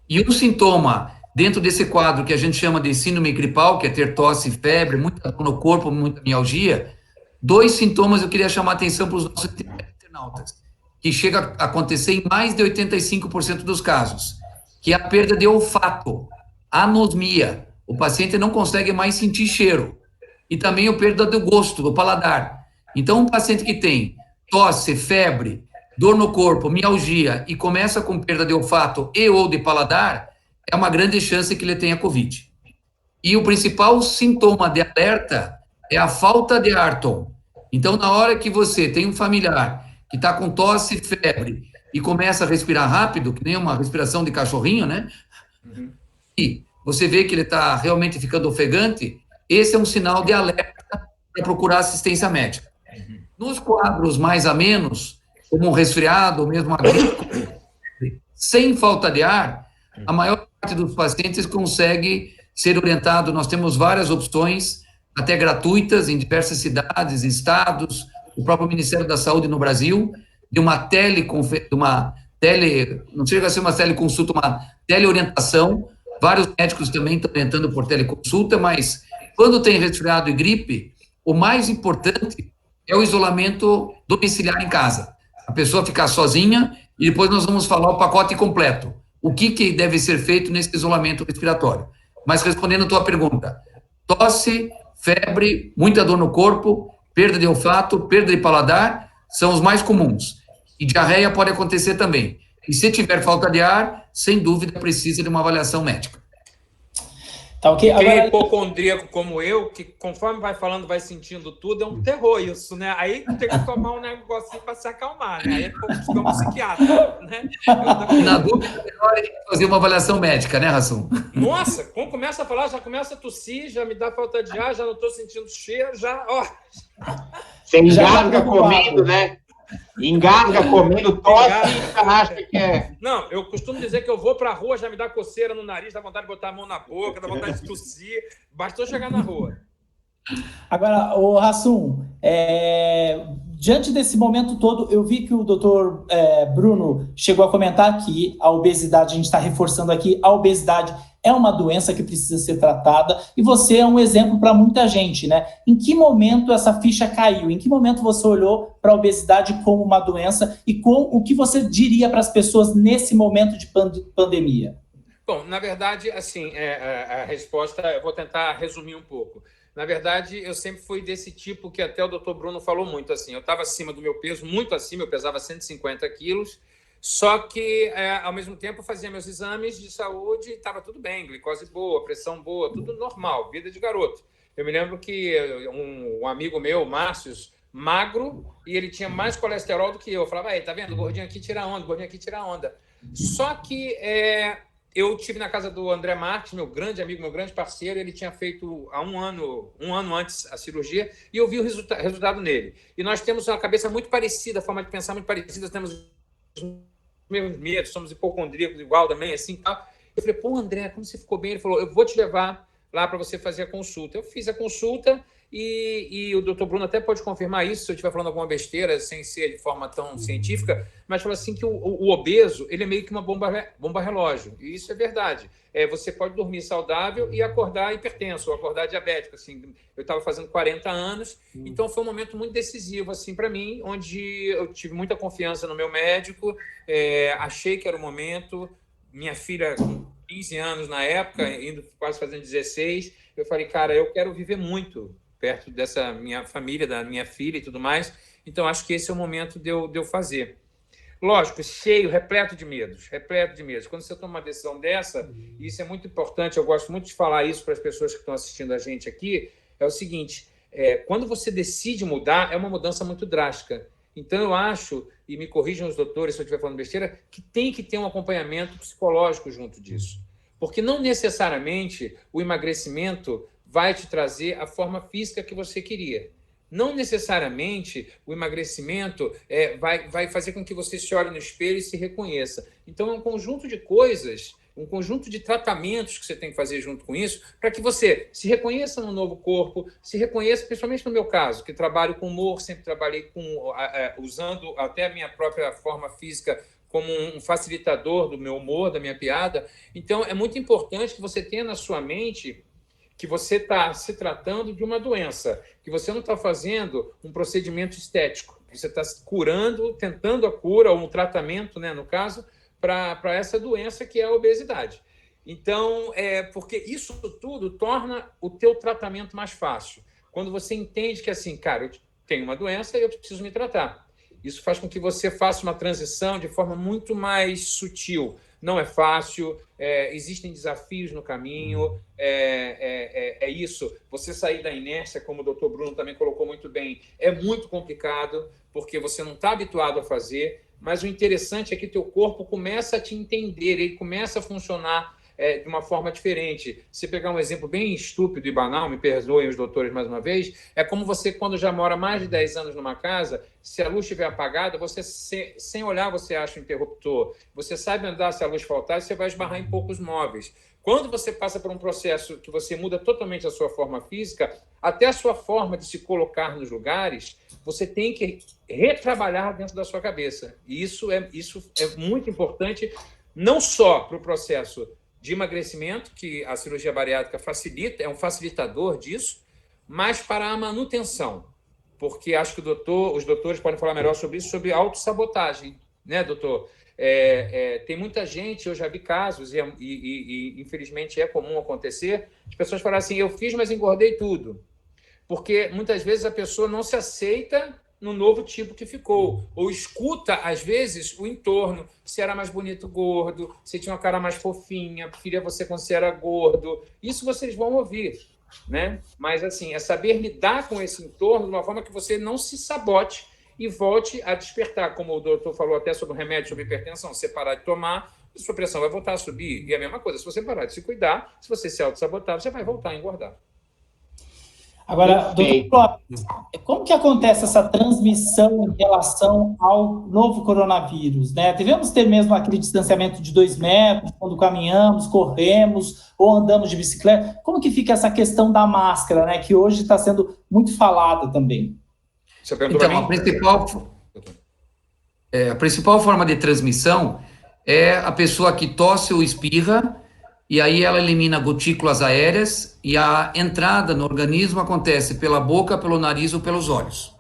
Speaker 1: E um sintoma dentro desse quadro que a gente chama de síndrome gripal, que é ter tosse e febre, muita dor no corpo, muita mialgia, 2 sintomas eu queria chamar a atenção para os nossos internautas, que chega a acontecer em mais de 85% dos casos, que é a perda de olfato, anosmia. O paciente não consegue mais sentir cheiro. E também a perda do gosto, do paladar. Então, um paciente que tem tosse, febre, dor no corpo, mialgia e começa com perda de olfato e ou de paladar, é uma grande chance que ele tenha Covid. E o principal sintoma de alerta é a falta de ar, Tom. Então, na hora que você tem um familiar que está com tosse e febre e começa a respirar rápido, que nem uma respiração de cachorrinho, né? E você vê que ele está realmente ficando ofegante, esse é um sinal de alerta para procurar assistência médica. Nos quadros mais amenos, como um resfriado, ou mesmo uma gripe, sem falta de ar, a maior parte dos pacientes consegue ser orientado. Nós temos várias opções, até gratuitas, em diversas cidades, estados, o próprio Ministério da Saúde no Brasil, de uma não chega a ser uma teleconsulta, uma teleorientação. Vários médicos também estão orientando por teleconsulta, mas quando tem resfriado e gripe, o mais importante é o isolamento domiciliar em casa. A pessoa ficar sozinha e depois nós vamos falar o pacote completo. O que deve ser feito nesse isolamento respiratório. Mas respondendo a tua pergunta, tosse, febre, muita dor no corpo, perda de olfato, perda de paladar, são os mais comuns. E diarreia pode acontecer também. E se tiver falta de ar, sem dúvida precisa de uma avaliação médica.
Speaker 2: Tá ok?
Speaker 4: Quem é
Speaker 2: agora...
Speaker 4: hipocondríaco como eu, que conforme vai falando, vai sentindo tudo, é um terror isso, né? Aí tem que tomar um negocinho para se acalmar, né? Aí é como um psiquiatra, né?
Speaker 1: Na dúvida, é melhor fazer uma avaliação médica, né, Rassum?
Speaker 4: Nossa, quando começa a falar, já começa a tossir, já me dá falta de ar, já não estou sentindo cheiro, já... Ó.
Speaker 3: Você engasga comendo, né? Engasga comendo, tosse e acha que é...
Speaker 4: Não, eu costumo dizer que eu vou para a rua, já me dá coceira no nariz, dá vontade de botar a mão na boca, dá vontade de tossir, bastou chegar na rua.
Speaker 2: Agora, o Rassum, diante desse momento todo, eu vi que o doutor Bruno chegou a comentar que a obesidade, a gente está reforçando aqui, a obesidade é uma doença que precisa ser tratada e você é um exemplo para muita gente, né? Em que momento essa ficha caiu? Em que momento você olhou para a obesidade como uma doença e o que você diria para as pessoas nesse momento de pandemia?
Speaker 4: Bom, na verdade, assim, a resposta, eu vou tentar resumir um pouco. Na verdade, eu sempre fui desse tipo que até o doutor Bruno falou muito, assim, eu estava acima do meu peso, muito acima, eu pesava 150 quilos, só que, ao mesmo tempo, eu fazia meus exames de saúde e estava tudo bem, glicose boa, pressão boa, tudo normal, vida de garoto. Eu me lembro que um amigo meu, Márcio, magro, e ele tinha mais colesterol do que eu. Eu falava, tá vendo, o gordinho aqui tira onda, o gordinho aqui tira onda. Só que eu estive na casa do André Marques, meu grande amigo, meu grande parceiro, ele tinha feito há um ano antes a cirurgia, e eu vi o resultado nele. E nós temos uma cabeça muito parecida, a forma de pensar muito parecida, temos os mesmos medos, somos hipocondríacos igual também, assim, tal. Eu falei, pô, André, como você ficou bem? Ele falou, eu vou te levar lá para você fazer a consulta. Eu fiz a consulta e o doutor Bruno até pode confirmar isso, se eu estiver falando alguma besteira, sem ser de forma tão científica, mas falou assim que o obeso, ele é meio que uma bomba relógio, e isso é verdade. Você pode dormir saudável e acordar hipertenso, ou acordar diabético. Assim, eu estava fazendo 40 anos, então foi um momento muito decisivo assim, para mim, onde eu tive muita confiança no meu médico, achei que era o momento. Minha filha, com 15 anos na época, indo quase fazendo 16, eu falei, cara, eu quero viver muito perto dessa minha família, da minha filha e tudo mais, então acho que esse é o momento de eu fazer. Lógico, cheio, repleto de medos. Quando você toma uma decisão dessa, e isso é muito importante, eu gosto muito de falar isso para as pessoas que estão assistindo a gente aqui, é o seguinte, quando você decide mudar, é uma mudança muito drástica. Então, eu acho, e me corrijam os doutores se eu estiver falando besteira, que tem que ter um acompanhamento psicológico junto disso. Porque não necessariamente o emagrecimento vai te trazer a forma física que você queria. Não necessariamente o emagrecimento vai fazer com que você se olhe no espelho e se reconheça. Então, é um conjunto de coisas, um conjunto de tratamentos que você tem que fazer junto com isso, para que você se reconheça no novo corpo, se reconheça, principalmente no meu caso, que trabalho com humor, sempre trabalhei usando até a minha própria forma física como um facilitador do meu humor, da minha piada. Então, é muito importante que você tenha na sua mente que você está se tratando de uma doença, que você não está fazendo um procedimento estético, que você está curando, tentando a cura, ou um tratamento, né, no caso, para essa doença que é a obesidade. Então, porque isso tudo torna o teu tratamento mais fácil. Quando você entende que, assim, cara, eu tenho uma doença e eu preciso me tratar. Isso faz com que você faça uma transição de forma muito mais sutil. Não é fácil, existem desafios no caminho, é isso. Você sair da inércia, como o doutor Bruno também colocou muito bem, é muito complicado, porque você não está habituado a fazer, mas o interessante é que teu corpo começa a te entender, ele começa a funcionar de uma forma diferente. Se pegar um exemplo bem estúpido e banal, me perdoem os doutores mais uma vez, é como você, quando já mora mais de 10 anos numa casa, se a luz estiver apagada, você, sem olhar, você acha o interruptor. Você sabe andar se a luz faltar, você vai esbarrar em poucos móveis. Quando você passa por um processo que você muda totalmente a sua forma física, até a sua forma de se colocar nos lugares, você tem que retrabalhar dentro da sua cabeça. E isso é muito importante, não só para o processo de emagrecimento, que a cirurgia bariátrica facilita, é um facilitador disso, mas para a manutenção, porque acho que os doutores podem falar melhor sobre isso, sobre autossabotagem, né, doutor? Tem muita gente, eu já vi casos, e infelizmente é comum acontecer, de pessoas falarem assim, eu fiz, mas engordei tudo, porque muitas vezes a pessoa não se aceita no novo tipo que ficou, ou escuta, às vezes, o entorno, se era mais bonito gordo, se tinha uma cara mais fofinha, preferia você quando você era gordo, isso vocês vão ouvir, né? Mas, assim, é saber lidar com esse entorno de uma forma que você não se sabote e volte a despertar, como o doutor falou até sobre o remédio, sobre hipertensão, se você parar de tomar, a sua pressão vai voltar a subir, e a mesma coisa, se você parar de se cuidar, se você se auto-sabotar, você vai voltar a engordar.
Speaker 2: Agora, doutor Clóvis, como que acontece essa transmissão em relação ao novo coronavírus, né? Devemos ter mesmo aquele distanciamento de 2 metros, quando caminhamos, corremos ou andamos de bicicleta? Como que fica essa questão da máscara, né? Que hoje está sendo muito falada também.
Speaker 1: Então, a principal forma de transmissão é a pessoa que tosse ou espirra, e aí ela elimina gotículas aéreas e a entrada no organismo acontece pela boca, pelo nariz ou pelos olhos.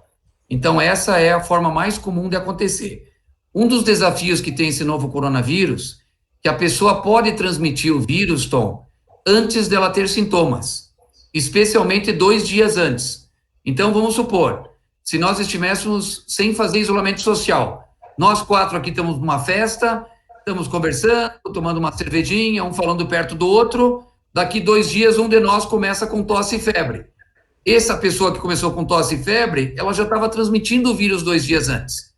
Speaker 1: Então, essa é a forma mais comum de acontecer. Um dos desafios que tem esse novo coronavírus, que a pessoa pode transmitir o vírus, Tom, antes dela ter sintomas, especialmente 2 dias antes. Então, vamos supor, se nós estivéssemos sem fazer isolamento social, nós 4 aqui estamos numa festa, estamos conversando, tomando uma cervejinha, um falando perto do outro, daqui 2 dias um de nós começa com tosse e febre. Essa pessoa que começou com tosse e febre, ela já estava transmitindo o vírus 2 dias antes.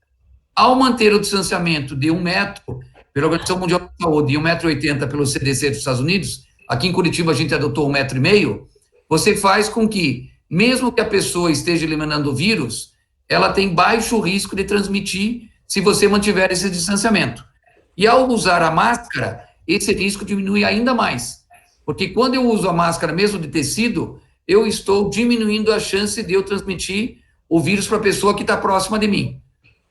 Speaker 1: Ao manter o distanciamento de 1 metro, pela Organização Mundial de Saúde, e 1,80 m pelo CDC dos Estados Unidos, aqui em Curitiba a gente adotou 1,5 m, você faz com que, mesmo que a pessoa esteja eliminando o vírus, ela tem baixo risco de transmitir se você mantiver esse distanciamento. E ao usar a máscara, esse risco diminui ainda mais. Porque quando eu uso a máscara mesmo de tecido, eu estou diminuindo a chance de eu transmitir o vírus para a pessoa que está próxima de mim.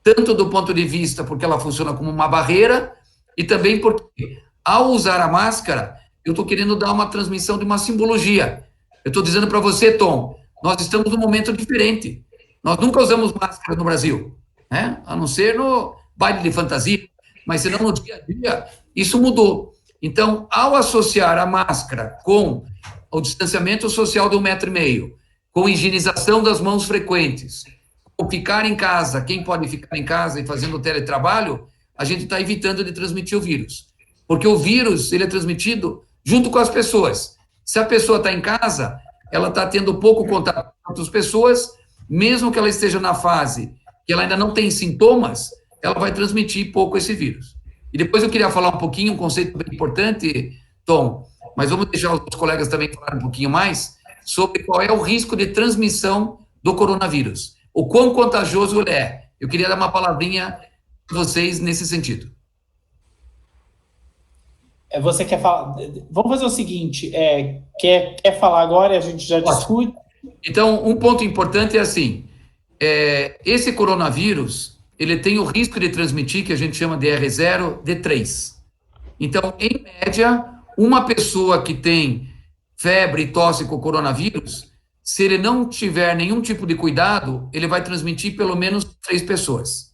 Speaker 1: Tanto do ponto de vista porque ela funciona como uma barreira, e também porque, ao usar a máscara, eu estou querendo dar uma transmissão de uma simbologia. Eu estou dizendo para você, Tom, nós estamos num momento diferente. Nós nunca usamos máscara no Brasil, né? A não ser no baile de fantasia, mas senão no dia a dia, isso mudou. Então, ao associar a máscara com o distanciamento social de 1,5 metro, com higienização das mãos frequentes, com ficar em casa, quem pode ficar em casa e fazendo teletrabalho, a gente está evitando de transmitir o vírus. Porque o vírus, ele é transmitido junto com as pessoas. Se a pessoa está em casa, ela está tendo pouco contato com outras pessoas, mesmo que ela esteja na fase que ela ainda não tem sintomas, ela vai transmitir pouco esse vírus. E depois eu queria falar um pouquinho, um conceito bem importante, Tom, mas vamos deixar os colegas também falar um pouquinho mais sobre qual é o risco de transmissão do coronavírus, o quão contagioso ele é. Eu queria dar uma palavrinha para vocês nesse sentido.
Speaker 2: Você quer falar? Vamos fazer o seguinte, quer falar agora e a gente já discute?
Speaker 1: Então, um ponto importante é assim, esse coronavírus, ele tem o risco de transmitir, que a gente chama de R0, de 3. Então, em média, uma pessoa que tem febre e tosse com coronavírus, se ele não tiver nenhum tipo de cuidado, ele vai transmitir pelo menos 3 pessoas.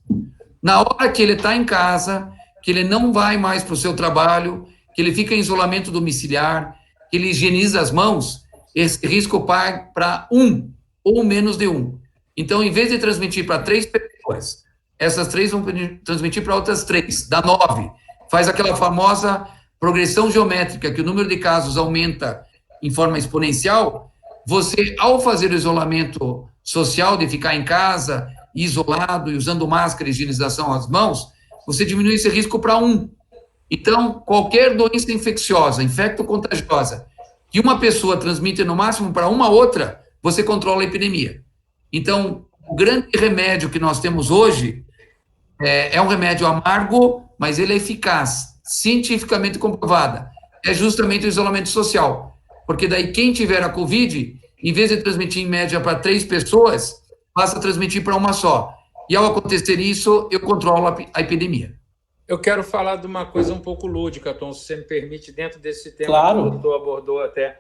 Speaker 1: Na hora que ele está em casa, que ele não vai mais para o seu trabalho, que ele fica em isolamento domiciliar, que ele higieniza as mãos, esse risco vai para 1 ou menos de 1. Então, em vez de transmitir para 3 pessoas, essas 3 vão transmitir para outras 3, dá 9. Faz aquela famosa progressão geométrica, que o número de casos aumenta em forma exponencial. Você, ao fazer o isolamento social, de ficar em casa, isolado e usando máscara e higienização às mãos, você diminui esse risco para 1. Então, qualquer doença infecciosa, infecto-contagiosa, que uma pessoa transmite no máximo para uma outra, você controla a epidemia. Então, o grande remédio que nós temos hoje é um remédio amargo, mas ele é eficaz, cientificamente comprovada. É justamente o isolamento social. Porque daí quem tiver a Covid, em vez de transmitir em média para 3 pessoas, passa a transmitir para uma só. E ao acontecer isso, eu controlo a epidemia.
Speaker 4: Eu quero falar de uma coisa um pouco lúdica, Tom, se você me permite, dentro desse tema
Speaker 2: Claro.
Speaker 4: que o doutor abordou até.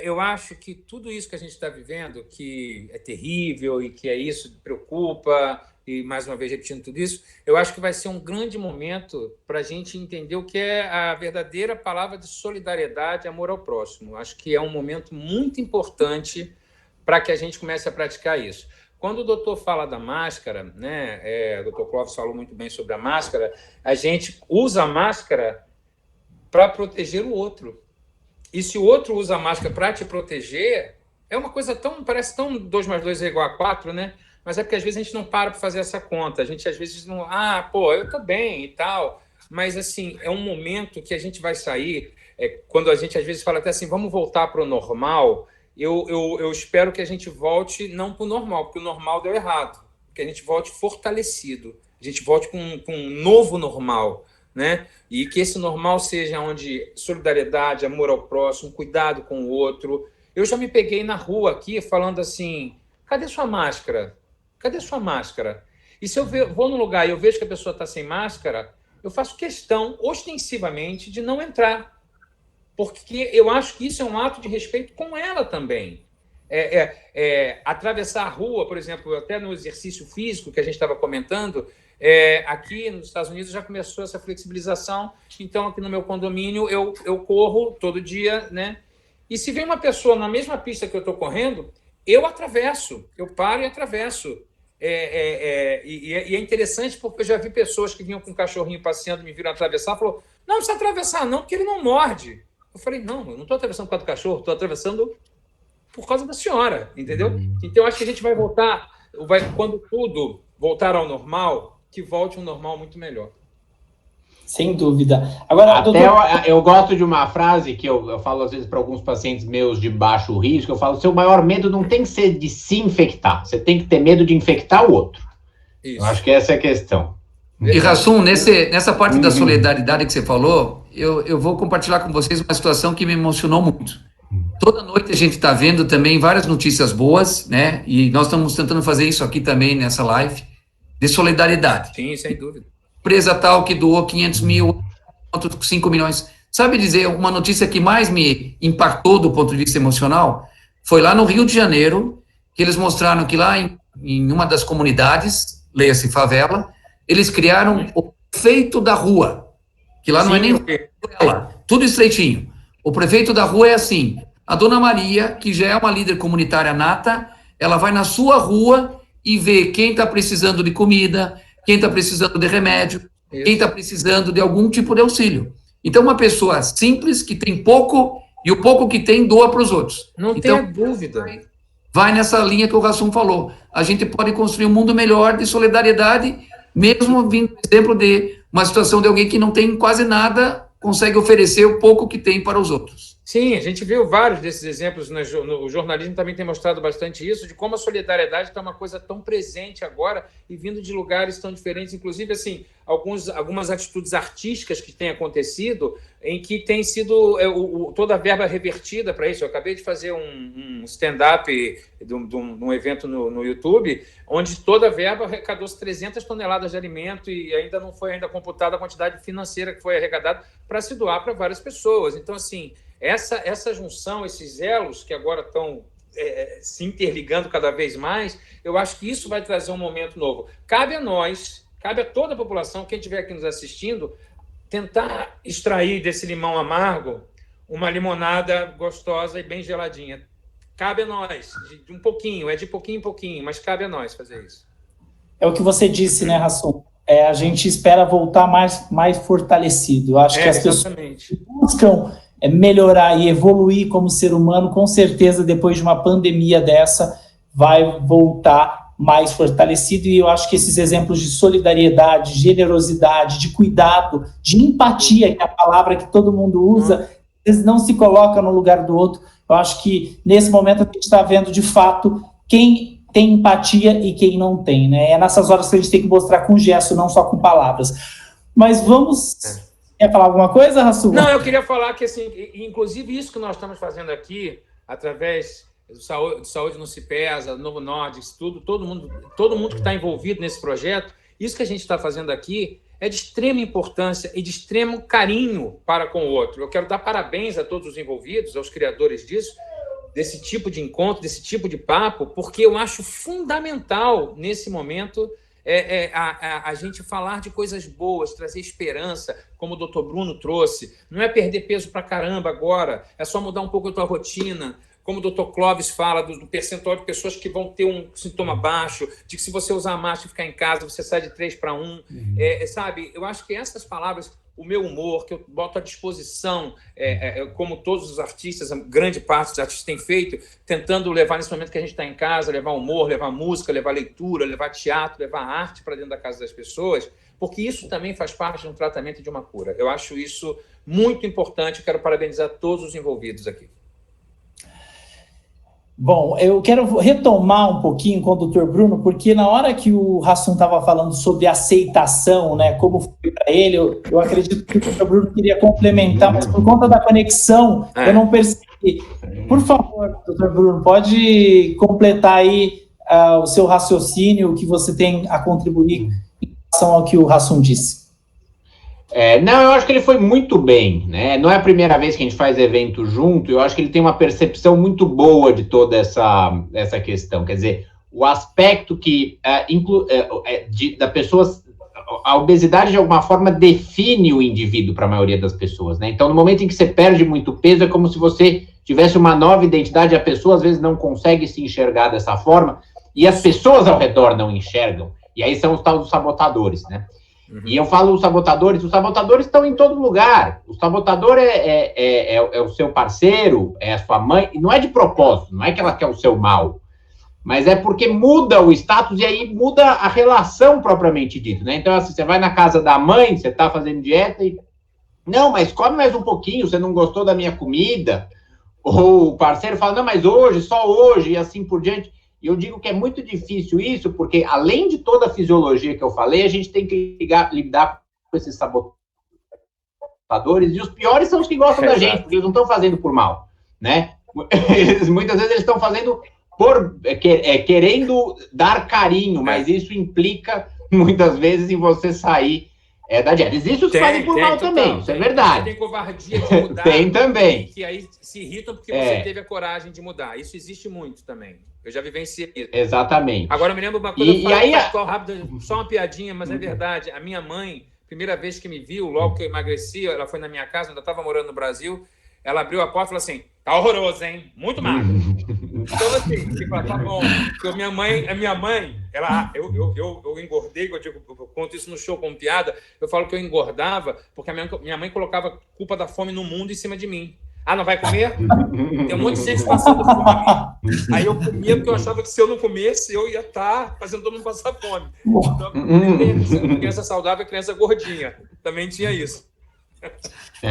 Speaker 4: Eu acho que tudo isso que a gente está vivendo, que é terrível e que é isso que preocupa, e mais uma vez repetindo tudo isso, eu acho que vai ser um grande momento para a gente entender o que é a verdadeira palavra de solidariedade e amor ao próximo. Acho que é um momento muito importante para que a gente comece a praticar isso. Quando o doutor fala da máscara, né, o doutor Clóvis falou muito bem sobre a máscara, a gente usa a máscara para proteger o outro. E se o outro usa a máscara para te proteger, é uma coisa tão, parece tão 2 mais 2 é igual a 4, né? Mas é porque às vezes a gente não para fazer essa conta. A gente às vezes não, eu tô bem e tal. Mas assim, é um momento que a gente vai sair, quando a gente às vezes fala até assim, vamos voltar para o normal. Eu espero que a gente volte não para o normal, porque o normal deu errado. Que a gente volte fortalecido, a gente volte com um novo normal, né? E que esse normal seja onde solidariedade, amor ao próximo, cuidado com o outro. Eu já me peguei na rua aqui falando assim, cadê sua máscara? Cadê sua máscara? E se eu vou num lugar e eu vejo que a pessoa está sem máscara, eu faço questão, ostensivamente, de não entrar. Porque eu acho que isso é um ato de respeito com ela também. Atravessar a rua, por exemplo, até no exercício físico que a gente estava comentando, aqui nos Estados Unidos já começou essa flexibilização, então aqui no meu condomínio eu corro todo dia, né? E se vem uma pessoa na mesma pista que eu estou correndo, eu atravesso, eu paro e atravesso. E é interessante porque eu já vi pessoas que vinham com um cachorrinho passeando, me viram atravessar, falou, não precisa atravessar não, porque ele não morde. Eu falei, não, eu não estou atravessando por causa do cachorro, estou atravessando por causa da senhora, entendeu? Então, eu acho que a gente vai voltar, quando tudo voltar ao normal, que volte um normal muito melhor.
Speaker 2: Sem dúvida. Agora,
Speaker 3: doutor... eu gosto de uma frase que eu falo às vezes para alguns pacientes meus de baixo risco, eu falo, seu maior medo não tem que ser de se infectar, você tem que ter medo de infectar o outro. Isso. Eu acho que essa é a questão.
Speaker 1: E, Rassum, nessa parte da solidariedade que você falou, eu vou compartilhar com vocês uma situação que me emocionou muito. Toda noite a gente está vendo também várias notícias boas, né? E nós estamos tentando fazer isso aqui também nessa live, de solidariedade.
Speaker 4: Sim, sem dúvida.
Speaker 1: Empresa tal que doou 500 mil, 5 milhões. Sabe dizer, uma notícia que mais me impactou do ponto de vista emocional foi lá no Rio de Janeiro, que eles mostraram que lá em uma das comunidades, leia-se favela, eles criaram o prefeito da rua, que lá não é nem ela, tudo estreitinho. O prefeito da rua é assim, a dona Maria, que já é uma líder comunitária nata, ela vai na sua rua e vê quem está precisando de comida, quem está precisando de remédio, quem está precisando de algum tipo de auxílio. Então, uma pessoa simples, que tem pouco, e o pouco que tem, doa para os outros.
Speaker 4: Não
Speaker 1: então,
Speaker 4: tenha dúvida.
Speaker 1: Vai nessa linha que o Rassum falou. A gente pode construir um mundo melhor de solidariedade, mesmo vindo, por exemplo, de uma situação de alguém que não tem quase nada, consegue oferecer o pouco que tem para os outros.
Speaker 4: Sim, a gente viu vários desses exemplos, o jornalismo também tem mostrado bastante isso, de como a solidariedade está uma coisa tão presente agora e vindo de lugares tão diferentes, inclusive, assim, algumas atitudes artísticas que têm acontecido, em que tem sido toda a verba revertida para isso. Eu acabei de fazer um stand-up de um evento no YouTube, onde toda a verba arrecadou-se 300 toneladas de alimento e ainda não foi computada a quantidade financeira que foi arrecadada para se doar para várias pessoas. Então, assim, essa junção, esses elos que agora estão se interligando cada vez mais, eu acho que isso vai trazer um momento novo. Cabe a nós, cabe a toda a população, quem estiver aqui nos assistindo, tentar extrair desse limão amargo uma limonada gostosa e bem geladinha. Cabe a nós, de um pouquinho, de pouquinho em pouquinho, mas cabe a nós fazer isso.
Speaker 2: É o que você disse, né, Rassum? A gente espera voltar mais fortalecido. Eu acho que as
Speaker 4: exatamente.
Speaker 2: Pessoas buscam melhorar e evoluir como ser humano, com certeza, depois de uma pandemia dessa, vai voltar mais fortalecido. E eu acho que esses exemplos de solidariedade, de generosidade, de cuidado, de empatia, que é a palavra que todo mundo usa, eles não se colocam no lugar do outro. Eu acho que, nesse momento, a gente está vendo, de fato, quem tem empatia e quem não tem, né? É nessas horas que a gente tem que mostrar com gesto, não só com palavras. Mas vamos... Quer falar alguma coisa, Rassum?
Speaker 4: Não, eu queria falar que, assim, inclusive isso que nós estamos fazendo aqui, através do Saúde Não Se Pesa, do Novo Nordics, todo mundo que está envolvido nesse projeto, isso que a gente está fazendo aqui é de extrema importância e de extremo carinho para com o outro. Eu quero dar parabéns a todos os envolvidos, aos criadores disso, desse tipo de encontro, desse tipo de papo, porque eu acho fundamental, nesse momento, a gente falar de coisas boas, trazer esperança, como o Dr. Bruno trouxe. Não é perder peso pra caramba agora, é só mudar um pouco a tua rotina. Como o Dr. Clóvis fala do percentual de pessoas que vão ter um sintoma baixo, de que se você usar máscara e ficar em casa, você sai de 3 para 1. Sabe, eu acho que essas palavras, o meu humor, que eu boto à disposição, como todos os artistas, a grande parte dos artistas têm feito, tentando levar nesse momento que a gente está em casa, levar humor, levar música, levar leitura, levar teatro, levar arte para dentro da casa das pessoas, porque isso também faz parte de um tratamento e de uma cura. Eu acho isso muito importante, quero parabenizar todos os envolvidos aqui.
Speaker 2: Bom, eu quero retomar um pouquinho com o Dr. Bruno, porque na hora que o Rassum estava falando sobre aceitação, né, como foi para ele, eu acredito que o Dr. Bruno queria complementar, mas por conta da conexão, eu não percebi. Por favor, Dr. Bruno, pode completar aí o seu raciocínio, o que você tem a contribuir em relação ao que o Rassum disse.
Speaker 3: Não, eu acho que ele foi muito bem, né? Não é a primeira vez que a gente faz evento junto, eu acho que ele tem uma percepção muito boa de toda essa questão. Quer dizer, o aspecto que da pessoa, a obesidade de alguma forma define o indivíduo para a maioria das pessoas, né? Então, no momento em que você perde muito peso, é como se você tivesse uma nova identidade, a pessoa às vezes não consegue se enxergar dessa forma, e as pessoas ao redor não enxergam, e aí são os tais dos sabotadores, né? E eu falo os sabotadores estão em todo lugar. O sabotador é o seu parceiro, é a sua mãe, e não é de propósito, não é que ela quer o seu mal, mas é porque muda o status e aí muda a relação propriamente dito, né? Então, assim, você vai na casa da mãe, você tá fazendo dieta e... Não, mas come mais um pouquinho, você não gostou da minha comida. Ou o parceiro fala, não, mas hoje, só hoje, e assim por diante. E eu digo que é muito difícil isso, porque além de toda a fisiologia que eu falei, a gente tem que lidar com esses sabotadores, e os piores são os que gostam da gente, porque eles não estão fazendo por mal, né? Muitas vezes eles estão fazendo querendo dar carinho, mas isso implica, muitas vezes, em você sair da dieta. Existe os que fazem por mal também, isso é verdade.
Speaker 4: Tem covardia de mudar.
Speaker 3: Tem também.
Speaker 4: Que aí se irritam porque você teve a coragem de mudar. Isso existe muito também. Eu já vivenciei isso.
Speaker 3: Exatamente.
Speaker 4: Agora, eu me lembro uma coisa, rápido, só uma piadinha, mas é verdade. A minha mãe, primeira vez que me viu, logo que eu emagreci, ela foi na minha casa, ainda estava morando no Brasil, ela abriu a porta e falou assim, tá horroroso, hein? Muito magro. Então, assim, tipo, tá bom. Porque a minha mãe, eu engordei, eu conto isso no show como piada, eu falo que eu engordava porque a minha mãe colocava culpa da fome no mundo em cima de mim. Ah, não vai comer? Tem um monte de gente passando fome. Aí eu comia porque eu achava que se eu não comesse, eu ia estar fazendo todo mundo passar fome. Então, criança saudável é criança gordinha. Também tinha isso.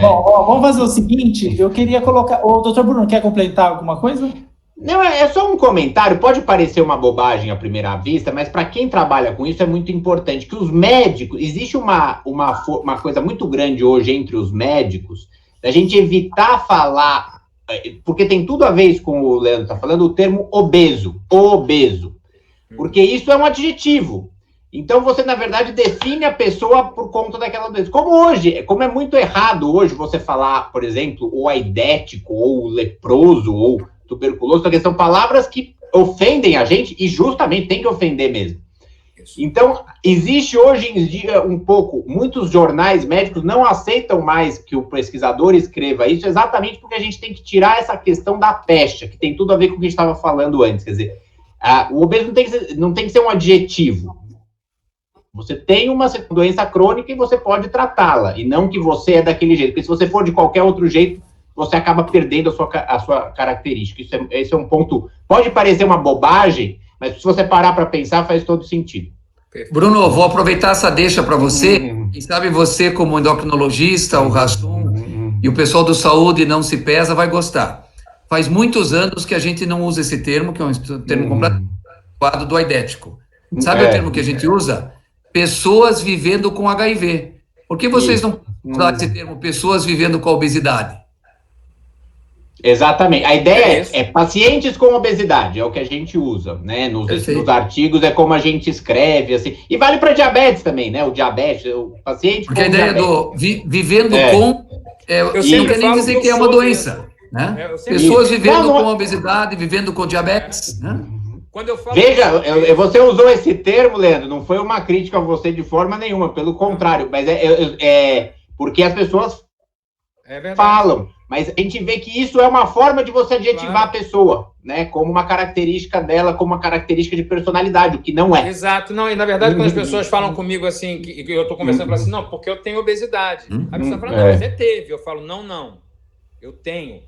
Speaker 2: Bom, vamos fazer o seguinte, eu queria colocar... O doutor Bruno, quer completar alguma coisa?
Speaker 3: Não, é só um comentário, pode parecer uma bobagem à primeira vista, mas para quem trabalha com isso é muito importante, que os médicos, existe uma coisa muito grande hoje entre os médicos, da gente evitar falar, porque tem tudo a ver com o Leandro está falando, o termo obeso, porque isso é um adjetivo. Então, você, na verdade, define a pessoa por conta daquela doença. Como é muito errado hoje você falar, por exemplo, o aidético, ou leproso, ou tuberculoso, porque são palavras que ofendem a gente, e justamente tem que ofender mesmo. Então, existe hoje em dia muitos jornais médicos não aceitam mais que o pesquisador escreva isso, exatamente porque a gente tem que tirar essa questão da pecha, que tem tudo a ver com o que a gente estava falando antes. Quer dizer, o obeso não tem que ser um adjetivo. Você tem uma doença crônica e você pode tratá-la, e não que você é daquele jeito, porque se você for de qualquer outro jeito, você acaba perdendo a sua característica. Esse é um ponto, pode parecer uma bobagem, mas se você parar para pensar, faz todo sentido.
Speaker 1: Bruno, vou aproveitar essa deixa para você. Quem sabe você, como endocrinologista, o Rassum e o pessoal do Saúde Não Se Pesa vai gostar. Faz muitos anos que a gente não usa esse termo, que é um termo completamente adequado do aidético. Sabe o termo que a gente usa? Pessoas vivendo com HIV. Por que vocês não usam esse termo, pessoas vivendo com a obesidade?
Speaker 3: Exatamente. A ideia é pacientes com obesidade, é o que a gente usa, né? Nos artigos é como a gente escreve, assim. E vale para diabetes também, né? O diabetes, o paciente
Speaker 1: porque
Speaker 3: com
Speaker 1: a ideia
Speaker 3: diabetes.
Speaker 1: Vivendo com... não quer nem dizer que é uma doença, né? Pessoas vivendo com obesidade, vivendo com diabetes, né?
Speaker 4: Quando eu falo
Speaker 3: Veja, você usou esse termo, Leandro, não foi uma crítica a você de forma nenhuma, pelo contrário, mas porque as pessoas falam, mas a gente vê que isso é uma forma de você adjetivar a pessoa, né, como uma característica dela, como uma característica de personalidade, o que não é.
Speaker 4: Exato, não, e na verdade quando as pessoas falam comigo assim, que eu estou conversando, eu falo assim, não, porque eu tenho obesidade. A pessoa fala, não, você teve. Eu falo, não, eu tenho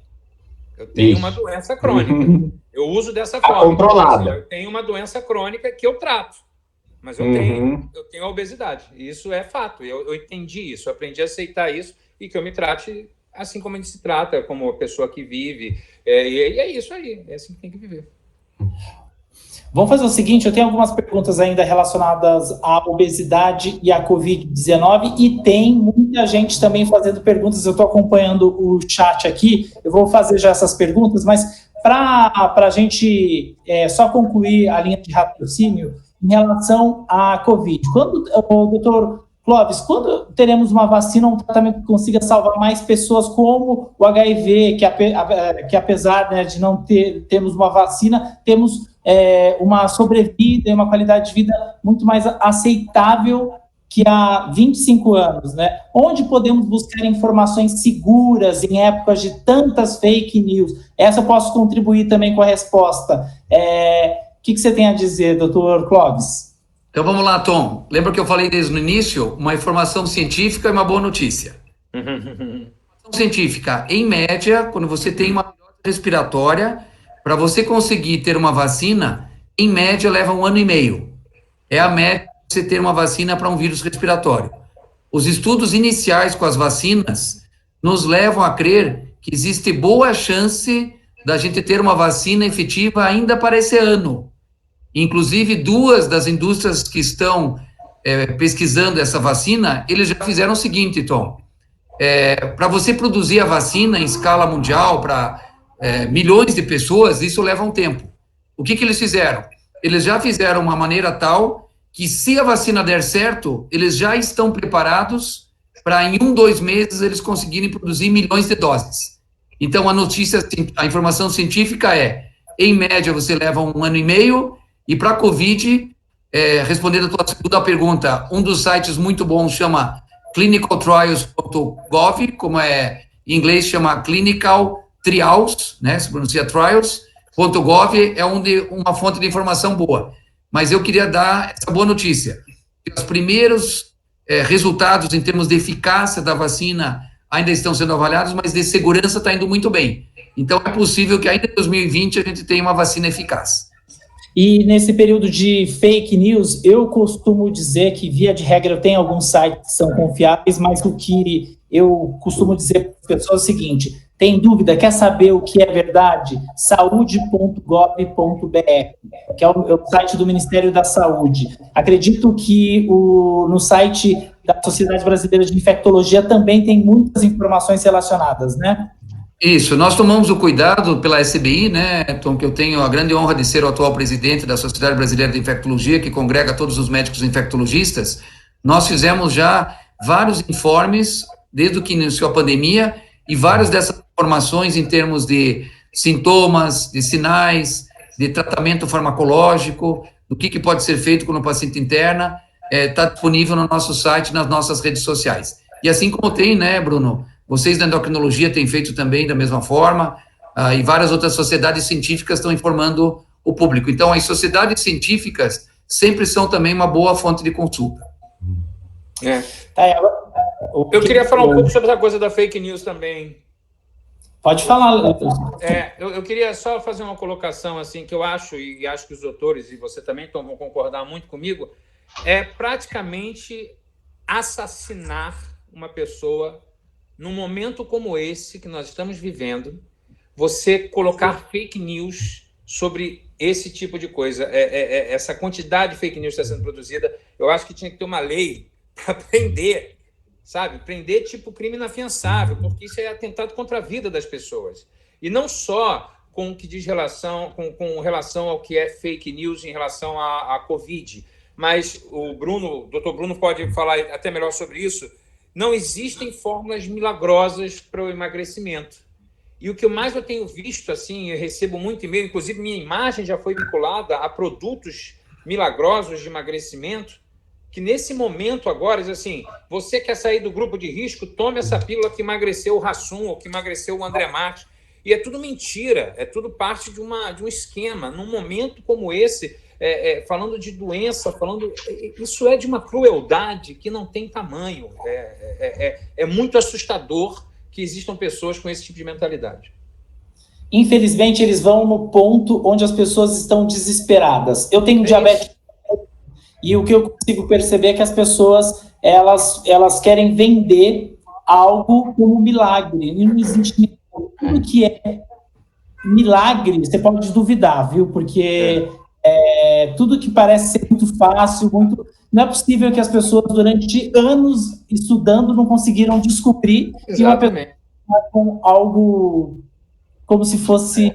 Speaker 4: uma doença crônica. Eu uso dessa forma.
Speaker 3: Controlada.
Speaker 4: Eu tenho uma doença crônica que eu trato, mas eu tenho a obesidade. E isso é fato. Eu entendi isso, eu aprendi a aceitar isso e que eu me trate assim como a gente se trata, como a pessoa que vive. E é isso aí, é assim que tem que viver.
Speaker 2: Vamos fazer o seguinte, eu tenho algumas perguntas ainda relacionadas à obesidade e à Covid-19, e tem muita gente também fazendo perguntas, eu estou acompanhando o chat aqui, eu vou fazer já essas perguntas, mas para a gente só concluir a linha de raciocínio em relação à Covid. Quando, doutor Clóvis, quando teremos uma vacina, um tratamento que consiga salvar mais pessoas como o HIV, que apesar, né, de não termos uma vacina, temos uma sobrevida e uma qualidade de vida muito mais aceitável que há 25 anos, né? Onde podemos buscar informações seguras em épocas de tantas fake news? Essa eu posso contribuir também com a resposta. O que você tem a dizer, doutor Clóvis?
Speaker 1: Então vamos lá, Tom. Lembra que eu falei desde o início? Uma informação científica e uma boa notícia. Informação científica, em média, quando você tem uma respiratória, para você conseguir ter uma vacina, em média leva 1 ano e meio. É a média de você ter uma vacina para um vírus respiratório. Os estudos iniciais com as vacinas nos levam a crer que existe boa chance da gente ter uma vacina efetiva ainda para esse ano. Inclusive, 2 das indústrias que estão pesquisando essa vacina, eles já fizeram o seguinte, Tom. Para você produzir a vacina em escala mundial para milhões de pessoas, isso leva um tempo. O que eles fizeram? Eles já fizeram uma maneira tal que, se a vacina der certo, eles já estão preparados para, em 1-2 meses, eles conseguirem produzir milhões de doses. Então, a informação científica em média, você leva 1 ano e meio, e para a Covid, respondendo a tua segunda pergunta, um dos sites muito bons chama clinicaltrials.gov, como em inglês chama Clinical Trials, né, se pronuncia trials.gov, é uma fonte de informação boa. Mas eu queria dar essa boa notícia. Os primeiros resultados em termos de eficácia da vacina ainda estão sendo avaliados, mas de segurança está indo muito bem. Então, é possível que ainda em 2020 a gente tenha uma vacina eficaz.
Speaker 2: E nesse período de fake news, eu costumo dizer que, via de regra, eu tenho alguns sites que são confiáveis, mas o que eu costumo dizer para as pessoas é o seguinte: tem dúvida, quer saber o que é verdade? Saúde.gov.br, que é o site do Ministério da Saúde. Acredito que no site da Sociedade Brasileira de Infectologia também tem muitas informações relacionadas, né?
Speaker 1: Isso, nós tomamos o cuidado pela SBI, né, Tom, que eu tenho a grande honra de ser o atual presidente da Sociedade Brasileira de Infectologia, que congrega todos os médicos infectologistas. Nós fizemos já vários informes, desde que iniciou a pandemia, e várias dessas informações em termos de sintomas, de sinais, de tratamento farmacológico, do que pode ser feito quando o paciente interna, está disponível no nosso site, nas nossas redes sociais. E assim como tem, né, Bruno, vocês da endocrinologia têm feito também da mesma forma, e várias outras sociedades científicas estão informando o público. Então, as sociedades científicas sempre são também uma boa fonte de consulta.
Speaker 4: Eu queria falar um pouco sobre essa coisa da fake news também.
Speaker 2: Pode falar.
Speaker 4: Eu queria só fazer uma colocação assim, que eu acho, e acho que os doutores, e você também vão concordar muito comigo, é praticamente assassinar uma pessoa num momento como esse que nós estamos vivendo, você colocar fake news sobre esse tipo de coisa. Essa quantidade de fake news está sendo produzida, eu acho que tinha que ter uma lei para prender, sabe? Prender tipo crime inafiançável, porque isso é atentado contra a vida das pessoas. E não só com o que diz com relação ao que é fake news em relação à Covid, mas o doutor Bruno pode falar até melhor sobre isso. Não existem fórmulas milagrosas para o emagrecimento. E o que mais eu tenho visto, assim, eu recebo muito e-mail, inclusive minha imagem já foi vinculada a produtos milagrosos de emagrecimento, que nesse momento agora, diz assim, você quer sair do grupo de risco, tome essa pílula que emagreceu o Rassum ou que emagreceu o André Marques. E é tudo mentira, é tudo parte de um esquema. Num momento como esse, falando de doença, isso é de uma crueldade que não tem tamanho. É muito assustador que existam pessoas com esse tipo de mentalidade.
Speaker 2: Infelizmente, eles vão no ponto onde as pessoas estão desesperadas. Eu tenho diabetes e o que eu consigo perceber é que as pessoas elas querem vender algo como milagre. E não existe tudo que é milagre, você pode duvidar, viu? Porque tudo que parece ser muito fácil, não é possível que as pessoas, durante anos estudando, não conseguiram descobrir que uma pessoa com algo como se fosse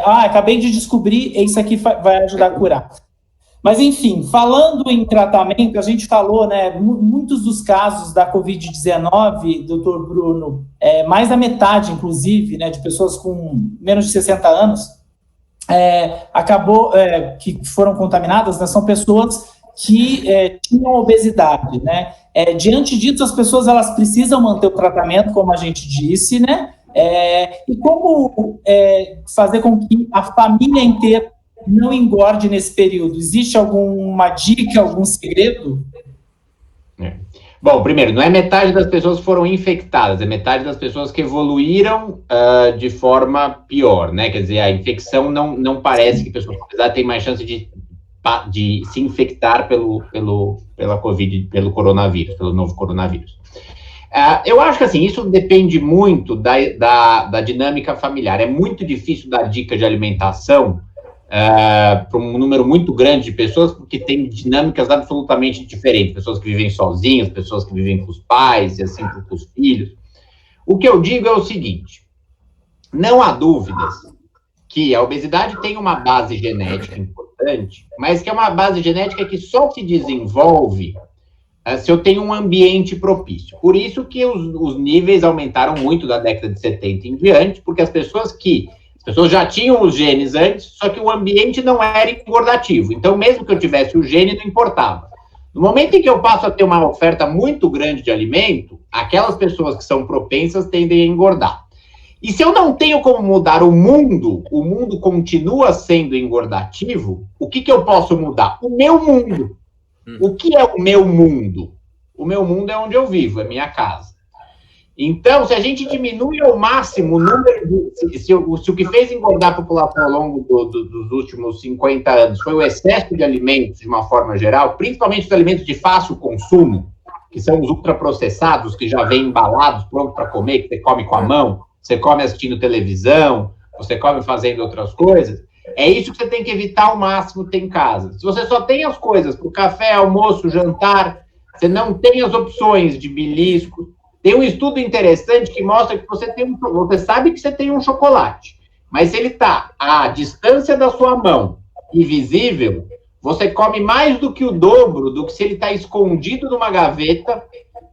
Speaker 2: acabei de descobrir, isso aqui vai ajudar a curar. Mas, enfim, falando em tratamento, a gente falou, né, muitos dos casos da Covid-19, doutor Bruno, mais da metade, inclusive, né, de pessoas com menos de 60 anos, que foram contaminadas, né, são pessoas que tinham obesidade, né? Diante disso, as pessoas elas precisam manter o tratamento, como a gente disse, né? E como fazer com que a família inteira não engorde nesse período? Existe alguma dica, algum segredo?
Speaker 3: Bom, primeiro, não é metade das pessoas que foram infectadas, é metade das pessoas que evoluíram de forma pior, né? Quer dizer, a infecção não parece que pessoas com obesidade têm mais chance de se infectar pela Covid, pelo coronavírus, pelo novo coronavírus. Eu acho que, assim, isso depende muito da dinâmica familiar. É muito difícil dar dica de alimentação para um número muito grande de pessoas, porque tem dinâmicas absolutamente diferentes, pessoas que vivem sozinhas, pessoas que vivem com os pais, e assim com os filhos. O que eu digo é o seguinte, não há dúvidas que a obesidade tem uma base genética importante, mas que é uma base genética que só se desenvolve se eu tenho um ambiente propício. Por isso que os níveis aumentaram muito da década de 70 em diante, porque as pessoas já tinham os genes antes, só que o ambiente não era engordativo. Então, mesmo que eu tivesse o gene, não importava. No momento em que eu passo a ter uma oferta muito grande de alimento, aquelas pessoas que são propensas tendem a engordar. E se eu não tenho como mudar o mundo continua sendo engordativo, o que eu posso mudar? O meu mundo. O que é o meu mundo? O meu mundo é onde eu vivo, é minha casa. Então, se a gente diminui ao máximo o número se o que fez engordar a população ao longo dos últimos 50 anos foi o excesso de alimentos, de uma forma geral, principalmente os alimentos de fácil consumo, que são os ultraprocessados, que já vêm embalados, prontos para comer, que você come com a mão, você come assistindo televisão, você come fazendo outras coisas, é isso que você tem que evitar ao máximo ter em casa. Se você só tem as coisas para o café, almoço, jantar, você não tem as opções de belisco. Tem um estudo interessante que mostra que você sabe que você tem um chocolate, mas se ele está à distância da sua mão e visível, você come mais do que o dobro do que se ele está escondido numa gaveta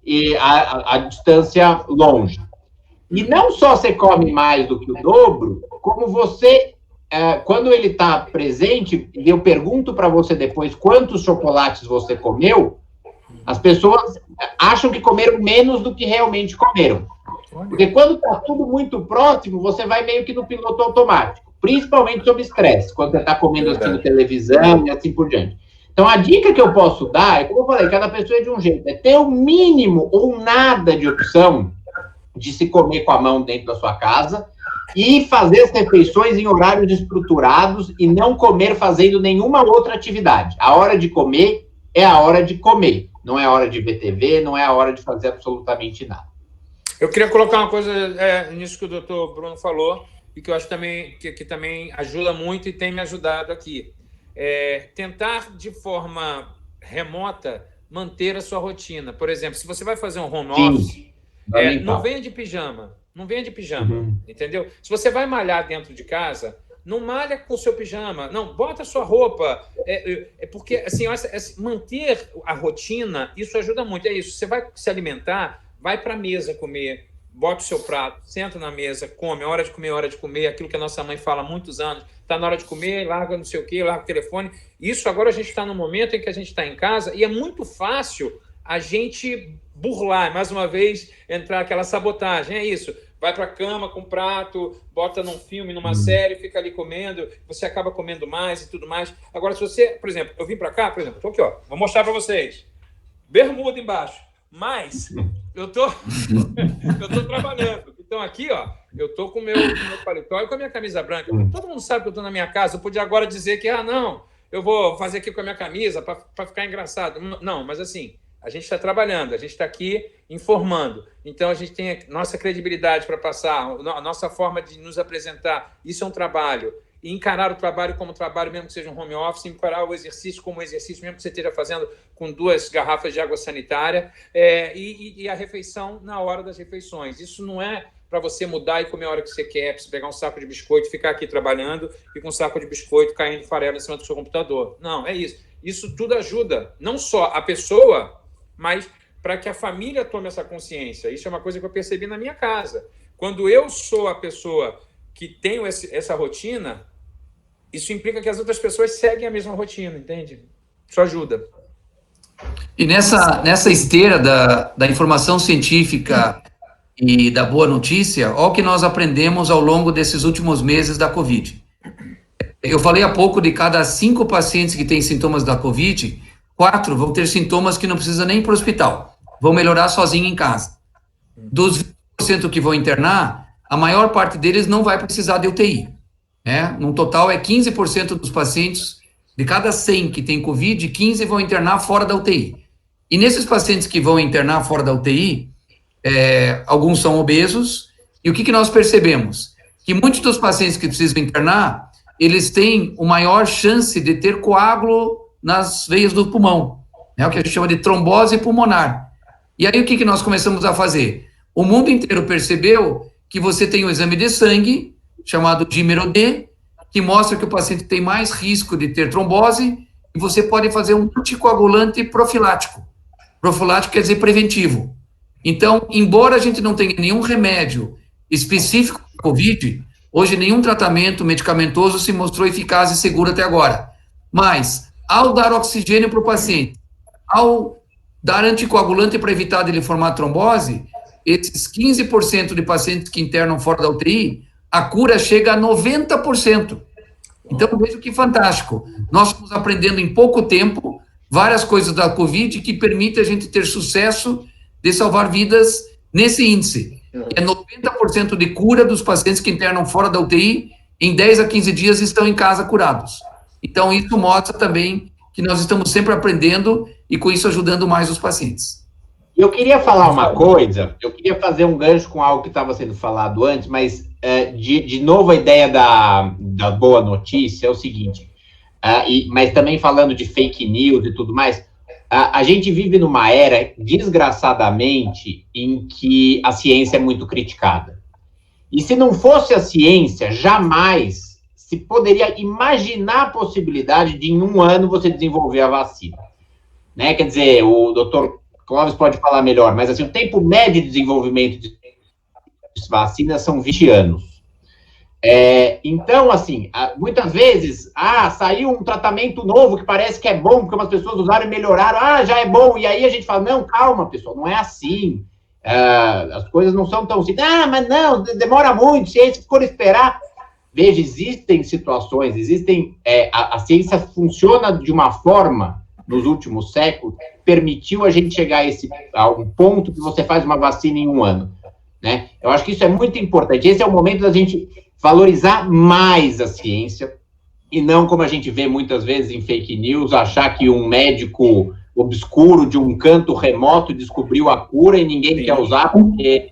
Speaker 3: e a distância longe. E não só você come mais do que o dobro, como você, quando ele está presente, e eu pergunto para você depois quantos chocolates você comeu, as pessoas acham que comeram menos do que realmente comeram. Porque quando está tudo muito próximo, você vai meio que no piloto automático, principalmente sob estresse, quando você está comendo assistindo televisão e assim por diante. Então, a dica que eu posso dar é, como eu falei, cada pessoa é de um jeito, é ter o mínimo ou nada de opção de se comer com a mão dentro da sua casa e fazer as refeições em horários estruturados e não comer fazendo nenhuma outra atividade. A hora de comer é a hora de comer. Não é a hora de ver TV, não é a hora de fazer absolutamente nada.
Speaker 4: Eu queria colocar uma coisa nisso que o doutor Bruno falou, e que eu acho também, que também ajuda muito e tem me ajudado aqui. Tentar, de forma remota, manter a sua rotina. Por exemplo, se você vai fazer um home office, não venha de pijama. Não venha de pijama, entendeu? Se você vai malhar dentro de casa, não malha com o seu pijama. Não, bota a sua roupa. Porque, assim, manter a rotina, isso ajuda muito. É isso, você vai se alimentar, vai para a mesa comer, bota o seu prato, senta na mesa, come, hora de comer, aquilo que a nossa mãe fala há muitos anos. Está na hora de comer, larga não sei o quê, larga o telefone. Isso agora a gente está no momento em que a gente está em casa e é muito fácil a gente burlar, mais uma vez, entrar aquela sabotagem. É isso. Vai para a cama com prato, bota num filme, numa série, fica ali comendo, você acaba comendo mais e tudo mais. Agora, se você, por exemplo, eu vim para cá, por exemplo, estou aqui, ó, vou mostrar para vocês. Bermuda embaixo, mas eu tô trabalhando. Então, aqui, ó, eu tô com o meu paletó e com a minha camisa branca. Todo mundo sabe que eu tô na minha casa. Eu podia agora dizer que, não, eu vou fazer aqui com a minha camisa para ficar engraçado. Não, mas assim, a gente está trabalhando, a gente está aqui informando. Então, a gente tem a nossa credibilidade para passar, a nossa forma de nos apresentar. Isso é um trabalho. E encarar o trabalho como trabalho, mesmo que seja um home office, encarar o exercício como exercício, mesmo que você esteja fazendo com 2 garrafas de água sanitária, e a refeição na hora das refeições. Isso não é para você mudar e comer a hora que você quer, para você pegar um saco de biscoito, ficar aqui trabalhando e com um saco de biscoito caindo farelo em cima do seu computador. Não, é isso. Isso tudo ajuda, não só a pessoa, mas para que a família tome essa consciência. Isso é uma coisa que eu percebi na minha casa. Quando eu sou a pessoa que tenho essa rotina, isso implica que as outras pessoas seguem a mesma rotina, entende? Isso ajuda.
Speaker 1: E nessa esteira da informação científica e da boa notícia, olha o que nós aprendemos ao longo desses últimos meses da Covid. Eu falei há pouco de cada 5 pacientes que têm sintomas da Covid, 4 vão ter sintomas que não precisa nem ir para o hospital, vão melhorar sozinho em casa. Dos 20% que vão internar, a maior parte deles não vai precisar de UTI. No total, 15% dos pacientes, de cada 100 que tem Covid, 15 vão internar fora da UTI. E nesses pacientes que vão internar fora da UTI, alguns são obesos, e o que nós percebemos? Que muitos dos pacientes que precisam internar eles têm uma maior chance de ter coágulo nas veias do pulmão, né, o que a gente chama de trombose pulmonar. E aí o que nós começamos a fazer? O mundo inteiro percebeu que você tem um exame de sangue, chamado Dímero-D, que mostra que o paciente tem mais risco de ter trombose, e você pode fazer um anticoagulante profilático. Profilático quer dizer preventivo. Então, embora a gente não tenha nenhum remédio específico para a COVID, hoje nenhum tratamento medicamentoso se mostrou eficaz e seguro até agora. Mas, ao dar oxigênio para o paciente, ao dar anticoagulante para evitar dele formar trombose, esses 15% de pacientes que internam fora da UTI, a cura chega a 90%. Então, veja que fantástico. Nós estamos aprendendo em pouco tempo várias coisas da COVID que permitem a gente ter sucesso de salvar vidas nesse índice. É 90% de cura dos pacientes que internam fora da UTI, em 10 a 15 dias estão em casa curados. Então, isso mostra também que nós estamos sempre aprendendo e, com isso, ajudando mais os pacientes.
Speaker 3: Eu queria falar uma coisa, eu queria fazer um gancho com algo que estava sendo falado antes, mas, de novo, a ideia da boa notícia é o seguinte, mas também falando de fake news e tudo mais, a gente vive numa era, desgraçadamente, em que a ciência é muito criticada. E se não fosse a ciência, jamais se poderia imaginar a possibilidade de, em 1 ano, você desenvolver a vacina. Né? Quer dizer, o doutor Clóvis pode falar melhor, mas assim, o tempo médio de desenvolvimento de vacinas são 20 anos. Então, assim, muitas vezes, saiu um tratamento novo que parece que é bom, porque umas pessoas usaram e melhoraram, já é bom, e aí a gente fala, não, calma, pessoal, não é assim, as coisas não são tão assim, mas não, demora muito, se for esperar. Veja, existem situações, a ciência funciona de uma forma, nos últimos séculos, permitiu a gente chegar a um ponto que você faz uma vacina em 1 ano, né? Eu acho que isso é muito importante. Esse é o momento da gente valorizar mais a ciência e não, como a gente vê muitas vezes em fake news, achar que um médico obscuro de um canto remoto descobriu a cura e ninguém quer usar porque,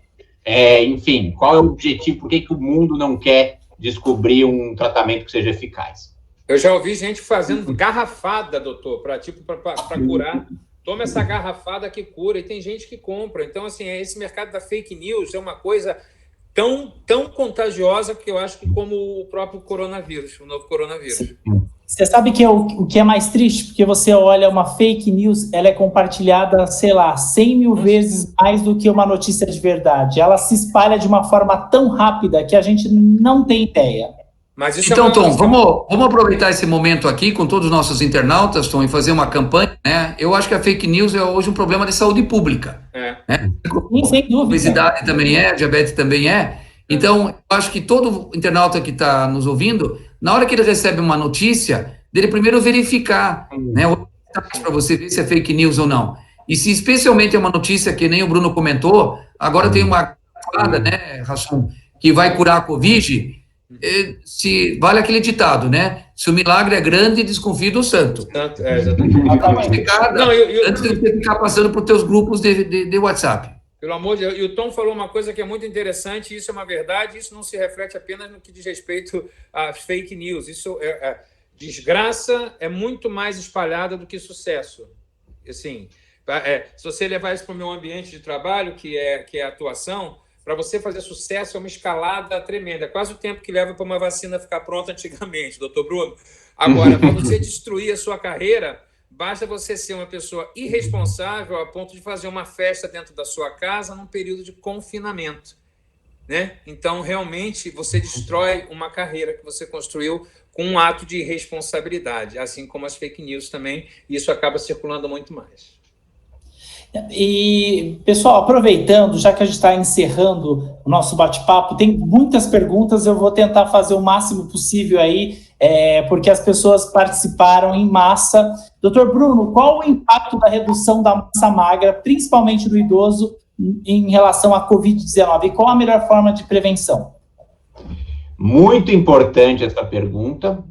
Speaker 3: enfim, qual é o objetivo? Por que o mundo não quer descobrir um tratamento que seja eficaz?
Speaker 4: Eu já ouvi gente fazendo garrafada, doutor, para curar. Toma essa garrafada que cura, e tem gente que compra. Então, assim, esse mercado da fake news é uma coisa tão contagiosa que eu acho que como o próprio coronavírus, o novo coronavírus.
Speaker 2: Você sabe que o que é mais triste? Porque você olha uma fake news, ela é compartilhada, sei lá, 100 mil vezes mais do que uma notícia de verdade. Ela se espalha de uma forma tão rápida que a gente não tem ideia.
Speaker 4: Mas isso
Speaker 1: então, Tom, vamos aproveitar esse momento aqui com todos os nossos internautas, Tom, e fazer uma campanha, né? Eu acho que a fake news é hoje um problema de saúde pública. Né?
Speaker 2: Sim, sem dúvida.
Speaker 1: Obesidade também diabetes também é. Então, eu acho que todo internauta que está nos ouvindo, na hora que ele recebe uma notícia, dele primeiro verificar, né, para você ver se é fake news ou não. E se especialmente é uma notícia que nem o Bruno comentou, agora tem uma fada, né, Rassum, que vai curar a Covid. Se vale aquele ditado, né? Se o milagre é grande, desconfie do santo.
Speaker 4: Exatamente.
Speaker 1: Antes de você ficar passando para os teus grupos de WhatsApp.
Speaker 4: Pelo amor de Deus. E o Tom falou uma coisa que é muito interessante, isso é uma verdade, isso não se reflete apenas no que diz respeito às fake news. Isso desgraça é muito mais espalhada do que sucesso. Assim, se você levar isso para o meu ambiente de trabalho, que é a atuação, para você fazer sucesso é uma escalada tremenda. É quase o tempo que leva para uma vacina ficar pronta antigamente, doutor Bruno. Agora, para você destruir a sua carreira, basta você ser uma pessoa irresponsável a ponto de fazer uma festa dentro da sua casa num período de confinamento. Né? Então, realmente, você destrói uma carreira que você construiu com um ato de irresponsabilidade, assim como as fake news também, e isso acaba circulando muito mais.
Speaker 2: E, pessoal, aproveitando, já que a gente está encerrando o nosso bate-papo, tem muitas perguntas, eu vou tentar fazer o máximo possível aí, porque as pessoas participaram em massa. Doutor Bruno, qual o impacto da redução da massa magra, principalmente do idoso, em relação à Covid-19? E qual a melhor forma de prevenção?
Speaker 3: Muito importante essa pergunta.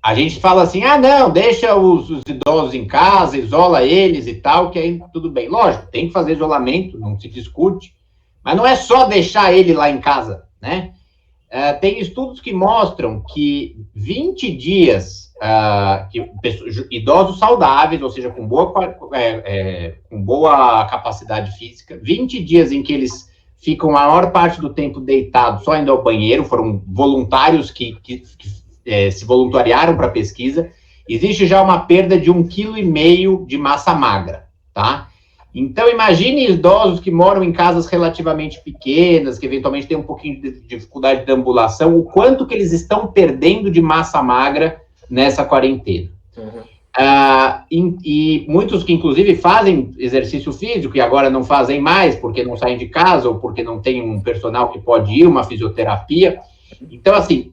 Speaker 3: A gente fala assim, não, deixa os idosos em casa, isola eles e tal, que aí tudo bem. Lógico, tem que fazer isolamento, não se discute, mas não é só deixar ele lá em casa, né? tem estudos que mostram que 20 dias idosos saudáveis, ou seja, com boa capacidade física, 20 dias em que eles ficam a maior parte do tempo deitados, só indo ao banheiro, foram voluntários que se voluntariaram para a pesquisa, existe já uma perda de 1,5 kg de massa magra, tá? Então, imagine idosos que moram em casas relativamente pequenas, que eventualmente têm um pouquinho de dificuldade de ambulação, o quanto que eles estão perdendo de massa magra nessa quarentena. E muitos que, inclusive, fazem exercício físico e agora não fazem mais porque não saem de casa ou porque não tem um personal que pode ir, uma fisioterapia. Então, assim,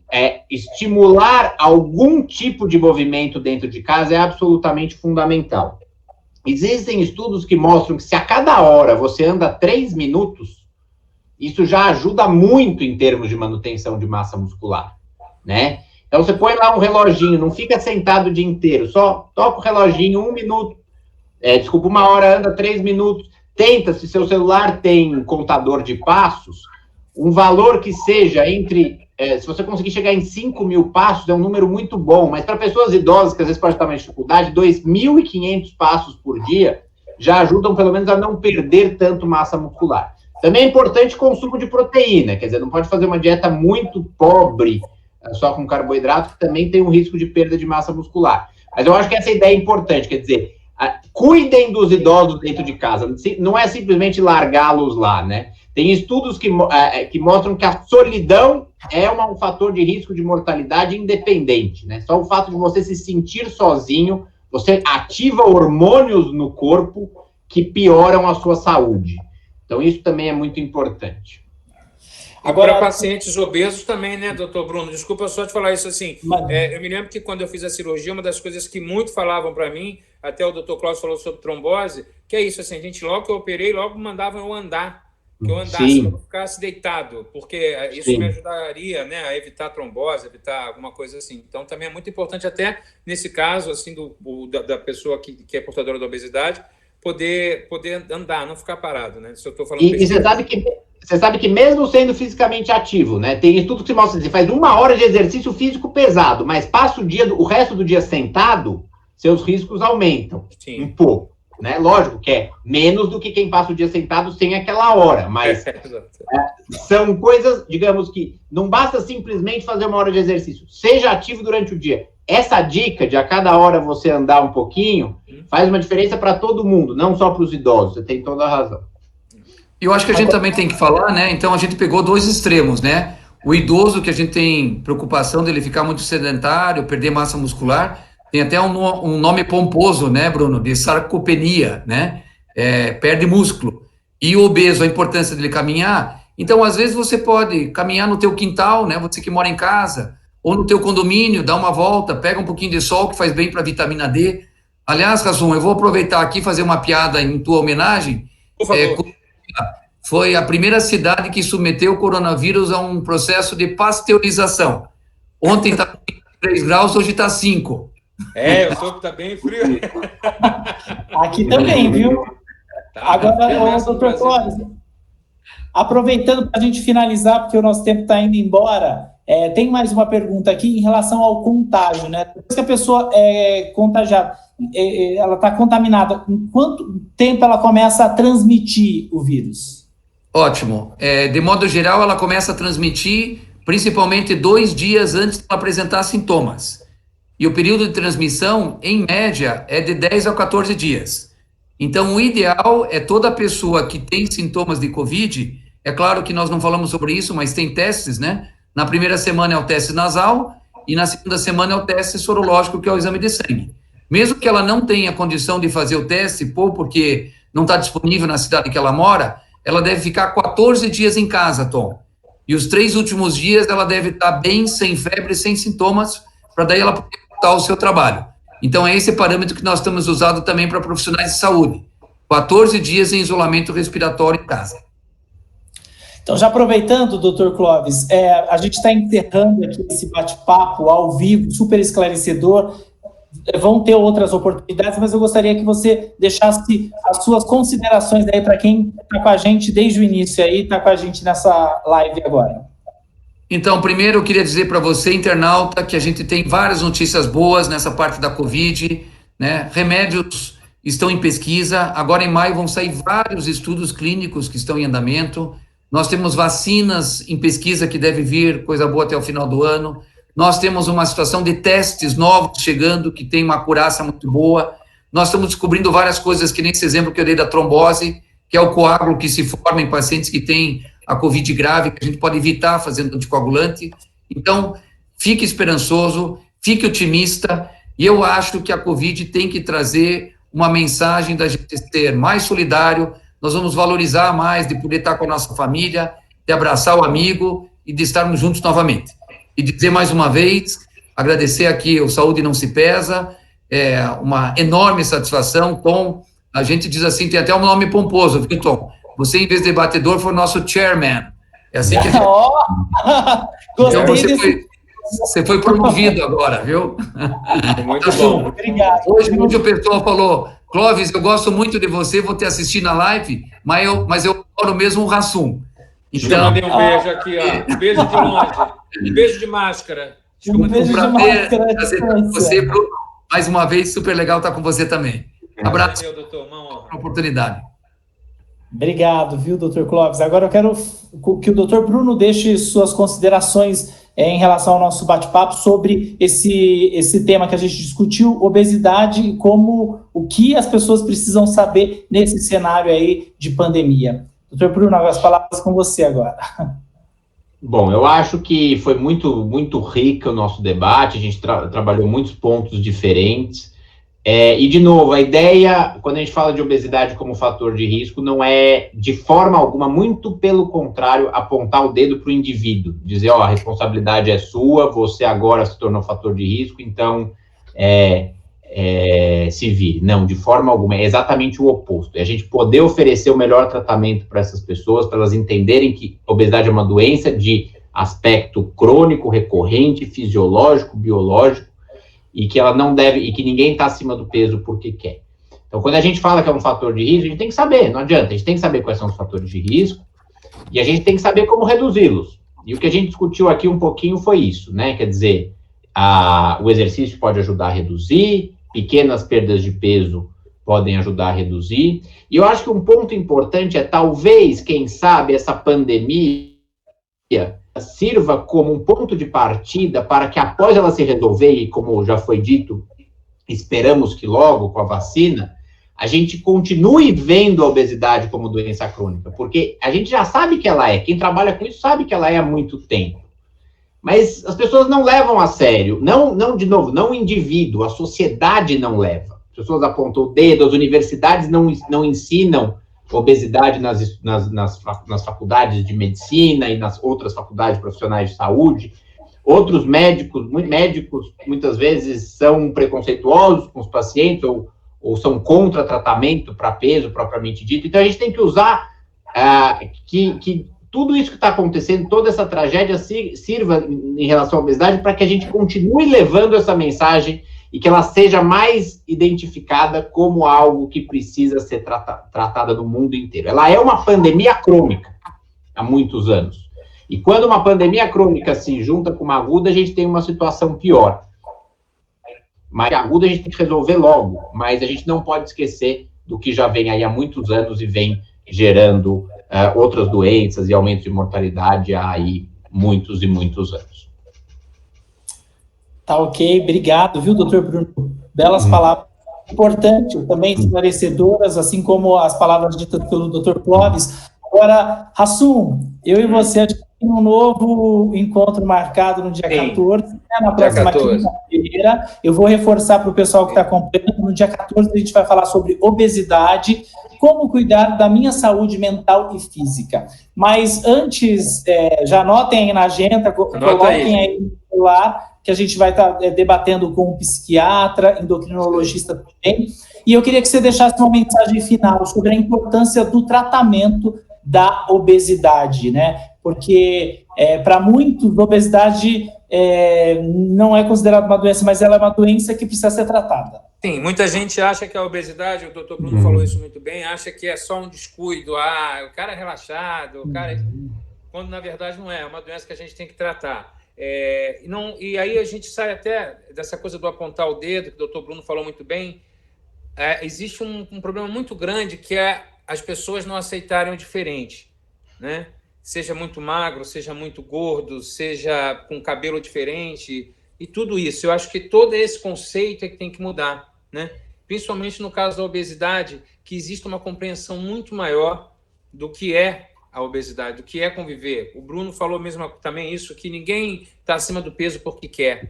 Speaker 3: estimular algum tipo de movimento dentro de casa é absolutamente fundamental. Existem estudos que mostram que se a cada hora você anda 3 minutos, isso já ajuda muito em termos de manutenção de massa muscular, né? Então, você põe lá um reloginho, não fica sentado o dia inteiro, só toca o reloginho 1 minuto, 1 hora, anda 3 minutos, tenta, se seu celular tem contador de passos, um valor que seja se você conseguir chegar em 5.000 passos, é um número muito bom, mas para pessoas idosas, que às vezes pode estar mais dificuldade, 2.500 passos por dia já ajudam, pelo menos, a não perder tanto massa muscular. Também é importante o consumo de proteína, quer dizer, não pode fazer uma dieta muito pobre, só com carboidrato, que também tem um risco de perda de massa muscular. Mas eu acho que essa ideia é importante, quer dizer, cuidem dos idosos dentro de casa, não é simplesmente largá-los lá, né? Tem estudos que mostram que a solidão é um fator de risco de mortalidade independente, né? Só o fato de você se sentir sozinho, você ativa hormônios no corpo que pioram a sua saúde. Então, isso também é muito importante.
Speaker 4: Agora, para pacientes obesos também, né, doutor Bruno? Desculpa só te falar isso assim. Eu me lembro que quando eu fiz a cirurgia, uma das coisas que muito falavam para mim, até o doutor Cláudio falou sobre trombose, que é isso, assim, a gente logo que eu operei, logo mandavam eu andar, que eu andasse, não ficasse deitado, porque isso me ajudaria, né, a evitar trombose, evitar alguma coisa assim. Então, também é muito importante, até nesse caso, assim, da pessoa que é portadora da obesidade, poder andar, não ficar parado, né? Se eu estou falando...
Speaker 3: E você sabe que mesmo sendo fisicamente ativo, né, tem estudos que mostram que você faz 1 hora de exercício físico pesado, mas passa o resto do dia sentado, seus riscos aumentam um pouco, né? Lógico que é menos do que quem passa o dia sentado sem aquela hora, mas são coisas, digamos que não basta simplesmente fazer 1 hora de exercício, seja ativo durante o dia. Essa dica de a cada hora você andar um pouquinho faz uma diferença para todo mundo, não só para os idosos, você tem toda a razão.
Speaker 1: Eu acho que a gente também tem que falar, né? Então, a gente pegou 2 extremos, né? O idoso, que a gente tem preocupação dele ficar muito sedentário, perder massa muscular, tem até um nome pomposo, né, Bruno? De sarcopenia, né? Perde músculo. E o obeso, a importância dele caminhar. Então, às vezes, você pode caminhar no teu quintal, né? Você que mora em casa, ou no teu condomínio, dá uma volta, pega um pouquinho de sol, que faz bem para a vitamina D. Aliás, Rassum, eu vou aproveitar aqui e fazer uma piada em tua homenagem.
Speaker 4: Por favor.
Speaker 1: Foi a primeira cidade que submeteu o coronavírus a um processo de pasteurização. Ontem estava 3 graus, hoje está 5.
Speaker 4: Eu soube que está bem frio.
Speaker 2: Aqui também, viu? Agora, doutor Clóvis, aproveitando para a gente finalizar, porque o nosso tempo está indo embora, tem mais uma pergunta aqui em relação ao contágio, né? Depois que a pessoa é contagiada, ela está contaminada, em quanto tempo ela começa a transmitir o vírus?
Speaker 1: Ótimo. De modo geral, ela começa a transmitir principalmente 2 dias antes de apresentar sintomas. E o período de transmissão, em média, é de 10 a 14 dias. Então, o ideal é toda pessoa que tem sintomas de Covid, é claro que nós não falamos sobre isso, mas tem testes, né? Na primeira semana é o teste nasal e na segunda semana é o teste sorológico, que é o exame de sangue. Mesmo que ela não tenha condição de fazer o teste, porque não está disponível na cidade que ela mora, ela deve ficar 14 dias em casa, Tom. E os 3 últimos dias ela deve estar bem, sem febre, sem sintomas, para daí ela poder voltar ao seu trabalho. Então, é esse parâmetro que nós estamos usando também para profissionais de saúde. 14 dias em isolamento respiratório em casa.
Speaker 2: Então, já aproveitando, doutor Clóvis, a gente está encerrando aqui esse bate-papo ao vivo, super esclarecedor. Vão ter outras oportunidades, mas eu gostaria que você deixasse as suas considerações aí para quem está com a gente desde o início aí, está com a gente nessa live agora.
Speaker 1: Então, primeiro eu queria dizer para você, internauta, que a gente tem várias notícias boas nessa parte da Covid, né? Remédios estão em pesquisa, agora em maio vão sair vários estudos clínicos que estão em andamento, nós temos vacinas em pesquisa que deve vir, coisa boa até o final do ano, nós temos uma situação de testes novos chegando, que tem uma acurácia muito boa, nós estamos descobrindo várias coisas, que nem esse exemplo que eu dei da trombose, que é o coágulo que se forma em pacientes que têm a Covid grave, que a gente pode evitar fazendo anticoagulante. Então, fique esperançoso, fique otimista, e eu acho que a Covid tem que trazer uma mensagem da gente ser mais solidário, nós vamos valorizar mais de poder estar com a nossa família, de abraçar o amigo e de estarmos juntos novamente. E dizer mais uma vez, agradecer aqui o Saúde Não Se Pesa, é uma enorme satisfação, Tom, a gente diz assim, tem até um nome pomposo, viu, Tom? Você, em vez de debatedor, foi o nosso chairman. É assim que a gente...
Speaker 2: Gostei
Speaker 1: então você foi promovido agora, viu?
Speaker 4: Muito bom.
Speaker 2: Obrigado.
Speaker 1: Hoje o pessoal falou, Clóvis, eu gosto muito de você, vou te assistir na live, mas eu adoro mesmo o Hassum.
Speaker 4: Então, eu mandei um beijo aqui, ó. Um beijo de longe. Um beijo de máscara.
Speaker 2: Um beijo de máscara.
Speaker 1: Você, Bruno, mais uma vez, super legal estar com você também. Abraço.
Speaker 4: Valeu, doutor. Uma honra.
Speaker 1: Oportunidade.
Speaker 2: Obrigado, viu, doutor Clóvis? Agora eu quero que o doutor Bruno deixe suas considerações em relação ao nosso bate-papo sobre esse tema que a gente discutiu, obesidade, e como o que as pessoas precisam saber nesse cenário aí de pandemia. Doutor Bruno, as palavras com você agora.
Speaker 3: Bom, eu acho que foi muito rico o nosso debate, a gente trabalhou muitos pontos diferentes. E, de novo, a ideia, quando a gente fala de obesidade como fator de risco, não é, de forma alguma, muito pelo contrário, apontar o dedo para o indivíduo, dizer, ó, a responsabilidade é sua, você agora se tornou fator de risco, então se vire. Não, de forma alguma, é exatamente o oposto. É a gente poder oferecer o melhor tratamento para essas pessoas, para elas entenderem que obesidade é uma doença de aspecto crônico, recorrente, fisiológico, biológico, e que ela não deve, e que ninguém está acima do peso porque quer. Então, quando a gente fala que é um fator de risco, a gente tem que saber, não adianta, a gente tem que saber quais são os fatores de risco, e a gente tem que saber como reduzi-los. E o que a gente discutiu aqui um pouquinho foi isso, né? Quer dizer, o exercício pode ajudar a reduzir, pequenas perdas de peso podem ajudar a reduzir, e eu acho que um ponto importante é, talvez, quem sabe, essa pandemia sirva como um ponto de partida para que, após ela se resolver, e como já foi dito, esperamos que logo, com a vacina, a gente continue vendo a obesidade como doença crônica, porque a gente já sabe que ela é, quem trabalha com isso sabe que ela é há muito tempo, mas as pessoas não levam a sério, de novo, não o indivíduo, a sociedade não leva, as pessoas apontam o dedo, as universidades não ensinam obesidade nas faculdades de medicina e nas outras faculdades profissionais de saúde. Outros médicos muitas vezes são preconceituosos com os pacientes ou são contra tratamento para peso propriamente dito. Então, a gente tem que usar que tudo isso que está acontecendo, toda essa tragédia sirva em relação à obesidade para que a gente continue levando essa mensagem e que ela seja mais identificada como algo que precisa ser tratada no mundo inteiro. Ela é uma pandemia crônica há muitos anos. E quando uma pandemia crônica se junta com uma aguda, a gente tem uma situação pior. Mas a aguda a gente tem que resolver logo, mas a gente não pode esquecer do que já vem aí há muitos anos e vem gerando outras doenças e aumento de mortalidade há aí muitos e muitos anos.
Speaker 2: Tá ok, obrigado, viu, doutor Bruno? Belas palavras, importantes, também esclarecedoras, assim como as palavras ditas pelo doutor Clóvis. Agora, Hassum, eu e você, a gente tem um novo encontro marcado no dia 14, né, na próxima quinta-feira. Eu vou reforçar para o pessoal que está acompanhando, no dia 14 a gente vai falar sobre obesidade, como cuidar da minha saúde mental e física. Mas antes, já anotem aí na agenda, coloquem aí no celular, que a gente vai estar debatendo com um psiquiatra, endocrinologista também. E eu queria que você deixasse uma mensagem final sobre a importância do tratamento da obesidade, né? Porque, para muitos, a obesidade não é considerada uma doença, mas ela é uma doença que precisa ser tratada.
Speaker 4: Sim, muita gente acha que a obesidade, o doutor Bruno falou isso muito bem, acha que é só um descuido, o cara é relaxado, o cara... quando na verdade não é uma doença que a gente tem que tratar. E aí a gente sai até dessa coisa do apontar o dedo, que o doutor Bruno falou muito bem. Existe um problema muito grande, que é as pessoas não aceitarem o diferente, né? Seja muito magro, seja muito gordo, seja com cabelo diferente, e tudo isso. Eu acho que todo esse conceito é que tem que mudar, né? Principalmente no caso da obesidade, que existe uma compreensão muito maior do que é a obesidade, do que é conviver. O Bruno falou mesmo também isso, que ninguém está acima do peso porque quer.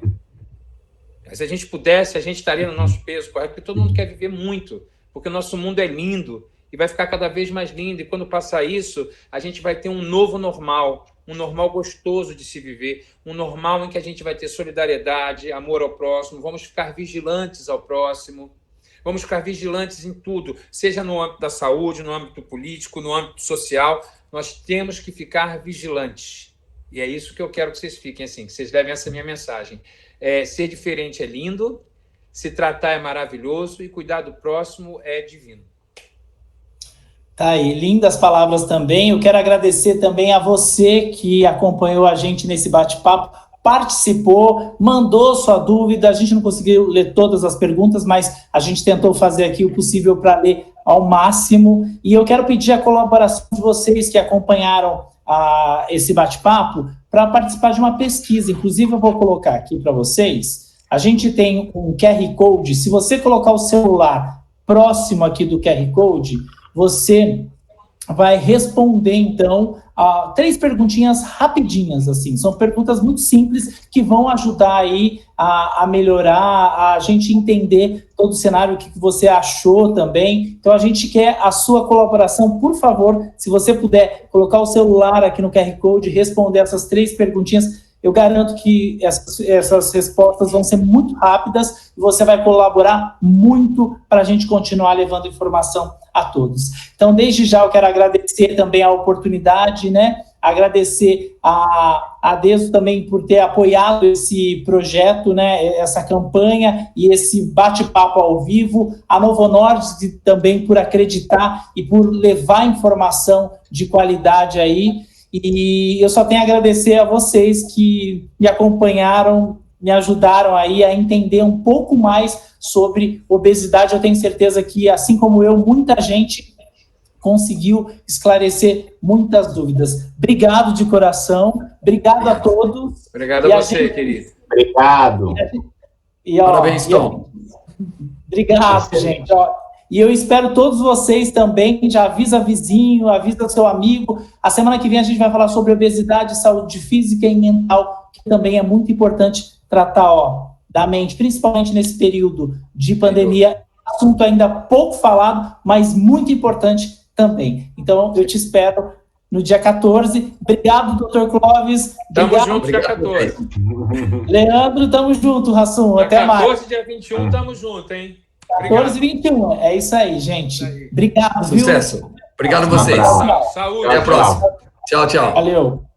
Speaker 4: Se a gente pudesse, a gente estaria no nosso peso, correto? Porque todo mundo quer viver muito, porque o nosso mundo é lindo e vai ficar cada vez mais lindo. E quando passar isso, a gente vai ter um novo normal, um normal gostoso de se viver, um normal em que a gente vai ter solidariedade, amor ao próximo, vamos ficar vigilantes ao próximo, vamos ficar vigilantes em tudo, seja no âmbito da saúde, no âmbito político, no âmbito social. Nós temos que ficar vigilantes. E é isso que eu quero que vocês fiquem assim, que vocês levem essa minha mensagem. Ser diferente é lindo, se tratar é maravilhoso e cuidar do próximo é divino.
Speaker 2: Tá aí, lindas palavras também. Eu quero agradecer também a você que acompanhou a gente nesse bate-papo, participou, mandou sua dúvida. A gente não conseguiu ler todas as perguntas, mas a gente tentou fazer aqui o possível para ler ao máximo. E eu quero pedir a colaboração de vocês que acompanharam esse bate-papo para participar de uma pesquisa. Inclusive, eu vou colocar aqui para vocês. A gente tem um QR Code. Se você colocar o celular próximo aqui do QR Code, você vai responder, então, 3 perguntinhas rapidinhas, assim. São perguntas muito simples que vão ajudar aí a melhorar, a gente entender todo o cenário, o que você achou também. Então, a gente quer a sua colaboração. Por favor, se você puder colocar o celular aqui no QR Code, responder essas 3 perguntinhas, eu garanto que essas respostas vão ser muito rápidas e você vai colaborar muito para a gente continuar levando informação a todos. Então, desde já, eu quero agradecer também a oportunidade, né? Agradecer a Deso também por ter apoiado esse projeto, né? Essa campanha e esse bate-papo ao vivo. A Novo Norte também por acreditar e por levar informação de qualidade aí. E eu só tenho a agradecer a vocês que me acompanharam, me ajudaram aí a entender um pouco mais sobre obesidade. Eu tenho certeza que, assim como eu, muita gente conseguiu esclarecer muitas dúvidas. Obrigado de coração, obrigado a todos.
Speaker 4: Obrigado a você, querido.
Speaker 3: Obrigado.
Speaker 1: Parabéns, Tom.
Speaker 2: Obrigado, gente. E eu espero todos vocês também, já avisa vizinho, avisa seu amigo. A semana que vem a gente vai falar sobre obesidade, saúde física e mental, que também é muito importante tratar da mente, principalmente nesse período de pandemia. Assunto ainda pouco falado, mas muito importante também. Então, eu te espero no dia 14. Obrigado, doutor Clóvis.
Speaker 4: Tamo junto, dia 14.
Speaker 2: Leandro, tamo junto, Rassum. Até mais.
Speaker 4: 14, dia 21, tamo junto, hein?
Speaker 2: 14 e 21. É isso aí, gente. Obrigado,
Speaker 1: Sucesso.
Speaker 2: viu?
Speaker 1: Obrigado a vocês.
Speaker 4: Saúde.
Speaker 1: Até a próxima. Tchau, tchau.
Speaker 2: Valeu.